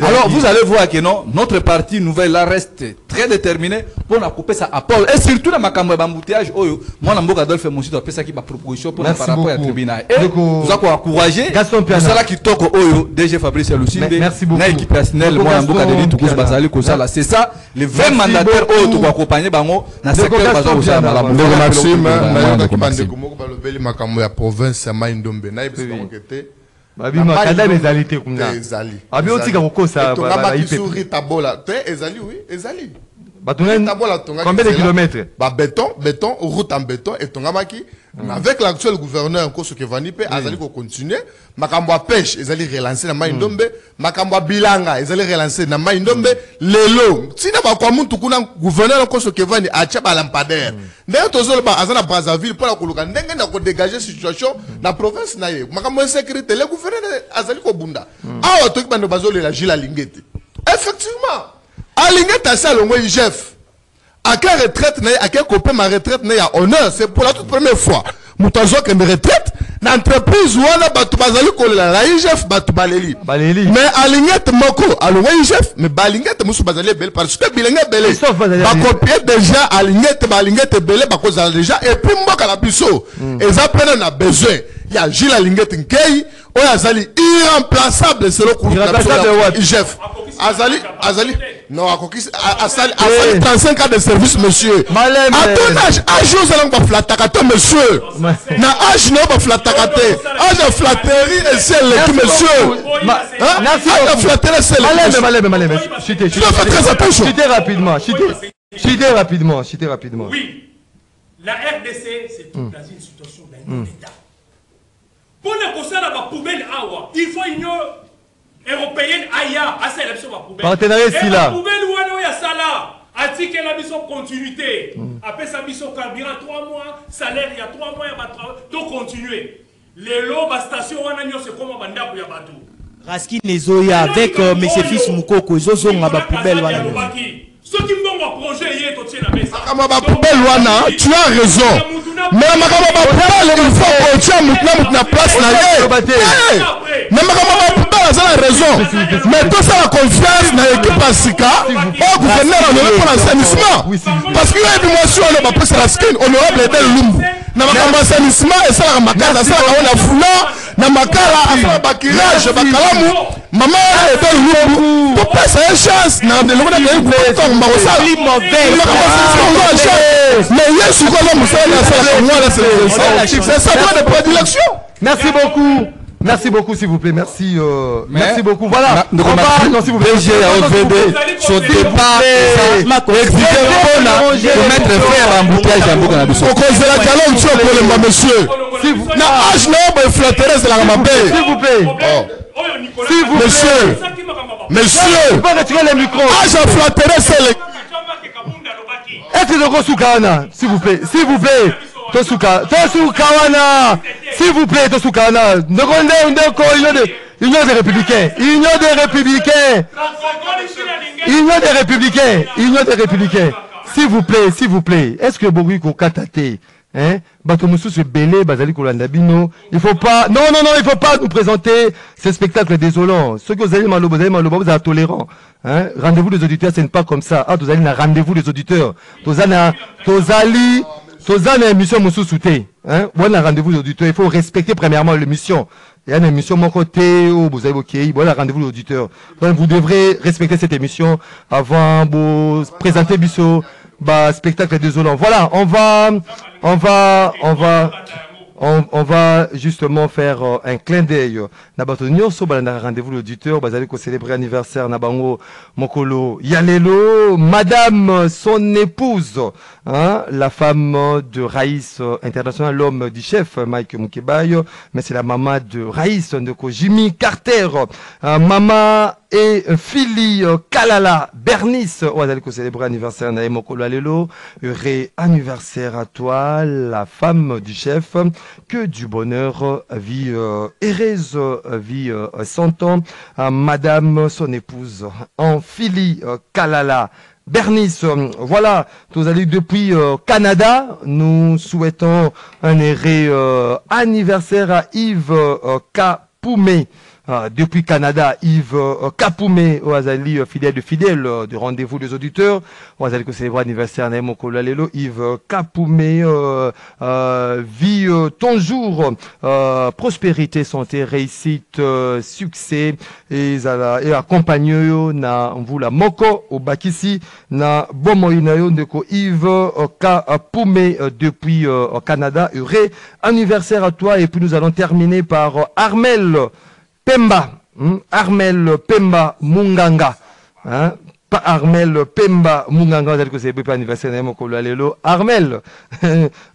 Alors vous allez voir que non, notre parti nouvelle là reste très déterminé pour couper ça à Paul. Et surtout dans ma campagne d'embouteillage, moi Namboka Adolphe Moussito a fait ça qui ma proposition pour par rapport à tribunal. Et vous avez encouragé. C'est là qui toque au DG Fabrice Lucinde. Merci beaucoup. Équipe personnelle, moi Namboka Deli tout ça bazali comme ça là. C'est ça les 20 mandataires au to accompagner bango na secteur bazo ça malamu. Maxime, na qui bande komoko ba lobeli makambo ya province ya Maindombe na ibisoko kete. Babi makada ezalité kumna. Ezali. Abi otika kokosa ba ba isuri tabola. Te ezali oui, ezali. Combien de kilomètres? Béton, route en béton et Tongamaki. Avec l'actuel gouverneur Nkoso Kevani, Azali ko continuer. Makamba pêche, Ezali relancer na Maindombe. Makamba bilanga, Ezali relancer na Maindombe. Lelo, si na ba kwa muntu kuna gouverneur Nkoso Kevani acha ba lampadaire. Ndayo tozolo ba azana Brazzaville pour la koluka ndenge na ko dégager situation na province na ye. Makamba sécurité, le gouverneur Azali ko bunda. Ah, toki bando bazolo la Gila Lingeti. Effectivement. Alingé à l'ongwe chef. À quelle retraite à quel copain ma retraite n'est à honneur, c'est pour la toute première fois. Moutazo que mes retraites, l'entreprise ou on a battu bazali kolela la chef battu baleli. Mais alingé moko, alongwe chef, mais balingé musu bazali belle parce que bilingé belle. Ba copier déjà balingé belle ba cause déjà et puis mboka la biso. Et ça peine na besoin. Il y a Gilles Alingé Nkei, oyo azali irremplaçable selon IGF. Azali non asali 35 ans de service monsieur. À ton âge ozala ba flataka to monsieur. Na âge no ba flataka te. Âge flatterie et c'est le monsieur. Merci. Flatterie c'est le. Malem. Chutez. Fais très attention. Chutez rapidement. Oui. La RDC, c'est dans une situation d'un État. Pour les conseils de la poubelle, il faut une européenne aïa à cette élection de la poubelle. Partenariat si là. La poubelle, où il y a ça là. Article la mission continuité. Après sa mission carburant 3 mois, salaire il y a 3 mois, il y a travail. Donc continuer. Les lots, la station, on a c'est comment on a bateau. Raski Nezoya avec M. Fils Moukoko, ils ont la poubelle. Ceux qui m'ont projet hier, tu as raison. Mais il faut que tu place raison. Mais tout ça la confiance dans l'équipe Asika au gouverneur pour l'assainissement. Parce qu'il y a une émotion la skin honorable Edel Lumbu. Na l'assainissement et ça la makala ça la foula na makala bakirage bakalamu maman Edel Lumbu pour passer une chance na de l'on a mais il y a ce c'est ça de prédilection. Merci beaucoup, s'il vous plaît. Merci beaucoup. Voilà. Non, s'il vous plaît. Son départ, de mettre faire un bouteillage à Boukana Bissau. Au cause de la dialogue, tu as monsieur. S'il vous plaît. Monsieur. Vous pouvez retirer les micros. Âge flatterer, c'est le. Est-ce que le Tosukawana, s'il vous plaît, Tosukawana, s'il vous plaît, Tosukawana, Union des Républicains, s'il vous plaît, est-ce que Boguiko Katate, Batomusu se belé, Bazali Kolandabino, il faut pas nous présenter ces spectacles désolants. Ceux que vous allez malobo, vous êtes tolérants. Rendez-vous des auditeurs, ce n'est pas comme ça. Vous allez na rendez-vous des auditeurs. Tozali émission Moussou Souté. Voilà rendez-vous des auditeurs. Il faut respecter premièrement l'émission. Il y a une émission mon côté où vous avez ok. Voilà rendez-vous des auditeurs. Donc vous devrez respecter cette émission avant de présenter Bissot. Spectacle désolant. Voilà, on va justement faire un clin d'œil. Rendez-vous l'auditeur, allez célébrer anniversaire Nabango Mokolo Yalelo, madame son épouse, la femme de Raïs International, l'homme du chef Mike Mukebayo, mais c'est la maman de Raïs de Jimmy Carter, maman et Philly Kalala Bernice, allez célébrer anniversaire Naemokolo Yalelo, heureux anniversaire à toi, la femme du chef. Que du bonheur, vie heureuse, vie 100 ans, madame, son épouse, en Philly, Kalala, Bernice. Voilà, nous allons depuis Canada, nous souhaitons un heureux anniversaire à Yves Kapoumé. Depuis Canada, Yves Kapoumé, Oazali, fidèle de rendez-vous des auditeurs. Oazali, que célèbre anniversaire, Naemokolo Yalelo, Yves Kapoumé, vie ton jour, prospérité, santé, réussite, succès, et accompagne na vous moko, au bakisi, na bomoinayo, ndeko Yves Kapoumé, depuis Canada. Heureux anniversaire à toi, et puis nous allons terminer par Armel Pemba Munganga, Armel Pemba Munganga, tel que c'est le anniversaire de Lelo. Armel,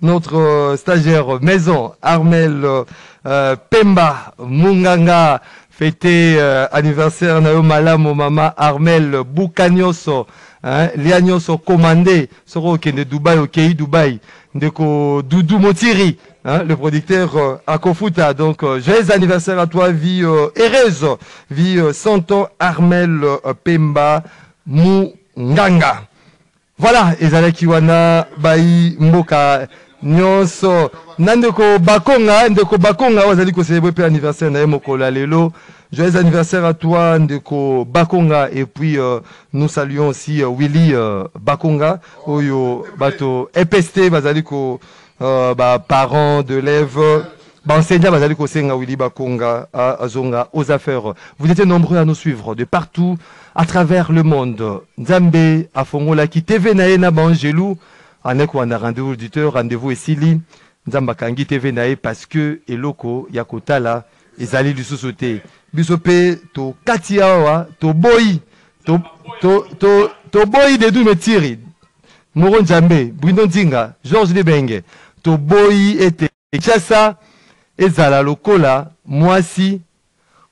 notre stagiaire maison, Armel Pemba Munganga, fêté anniversaire de Malamo Mama Armel Boukanyoso, Lianyoso commandé, Soro qui est de Dubaï, ok, Dubaï, de Doudou Motiri. Le producteur Akofuta, donc joyeux anniversaire à toi, vie heureuse, vie 100 ans, Armel Pemba Munganga. Voilà, ezala kiwana bai mboka nyonso ndeko bakonga wazali ko célébrer anniversaire na mokolo lelo. Joyeux anniversaire à toi ndeko Bakonga, et puis nous saluons aussi Willy Bakonga oyo bato EPST bazali ko parents d'élèves enseignant Bazali Kosenga Willy Bakonga Azonga aux affaires. Vous étiez nombreux à nous suivre de partout à travers le monde. Nzambe Afongola qui TV Naena Bangelou. On a rendez-vous auditeur, rendez-vous Esili. Nzamba Kangi TV Nae parce que Eloko Yakotala ezali lususote. Bisope to Katiawa to boy to boy de Doume Tiri. Moron Nzambe, Bruno Nzinga, Georges Lebenge. To boy ete Chassa ezala lokola mwasi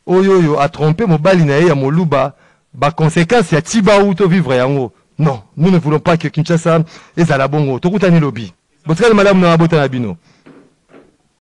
oyoyo a trompé mobali na ye ya moluba ba conséquence ya Tibaou to vivre yango. Non, nous ne voulons pas que Kinshasa ezala bongo. Tokutani lobi. Botkali madame na abota na bino.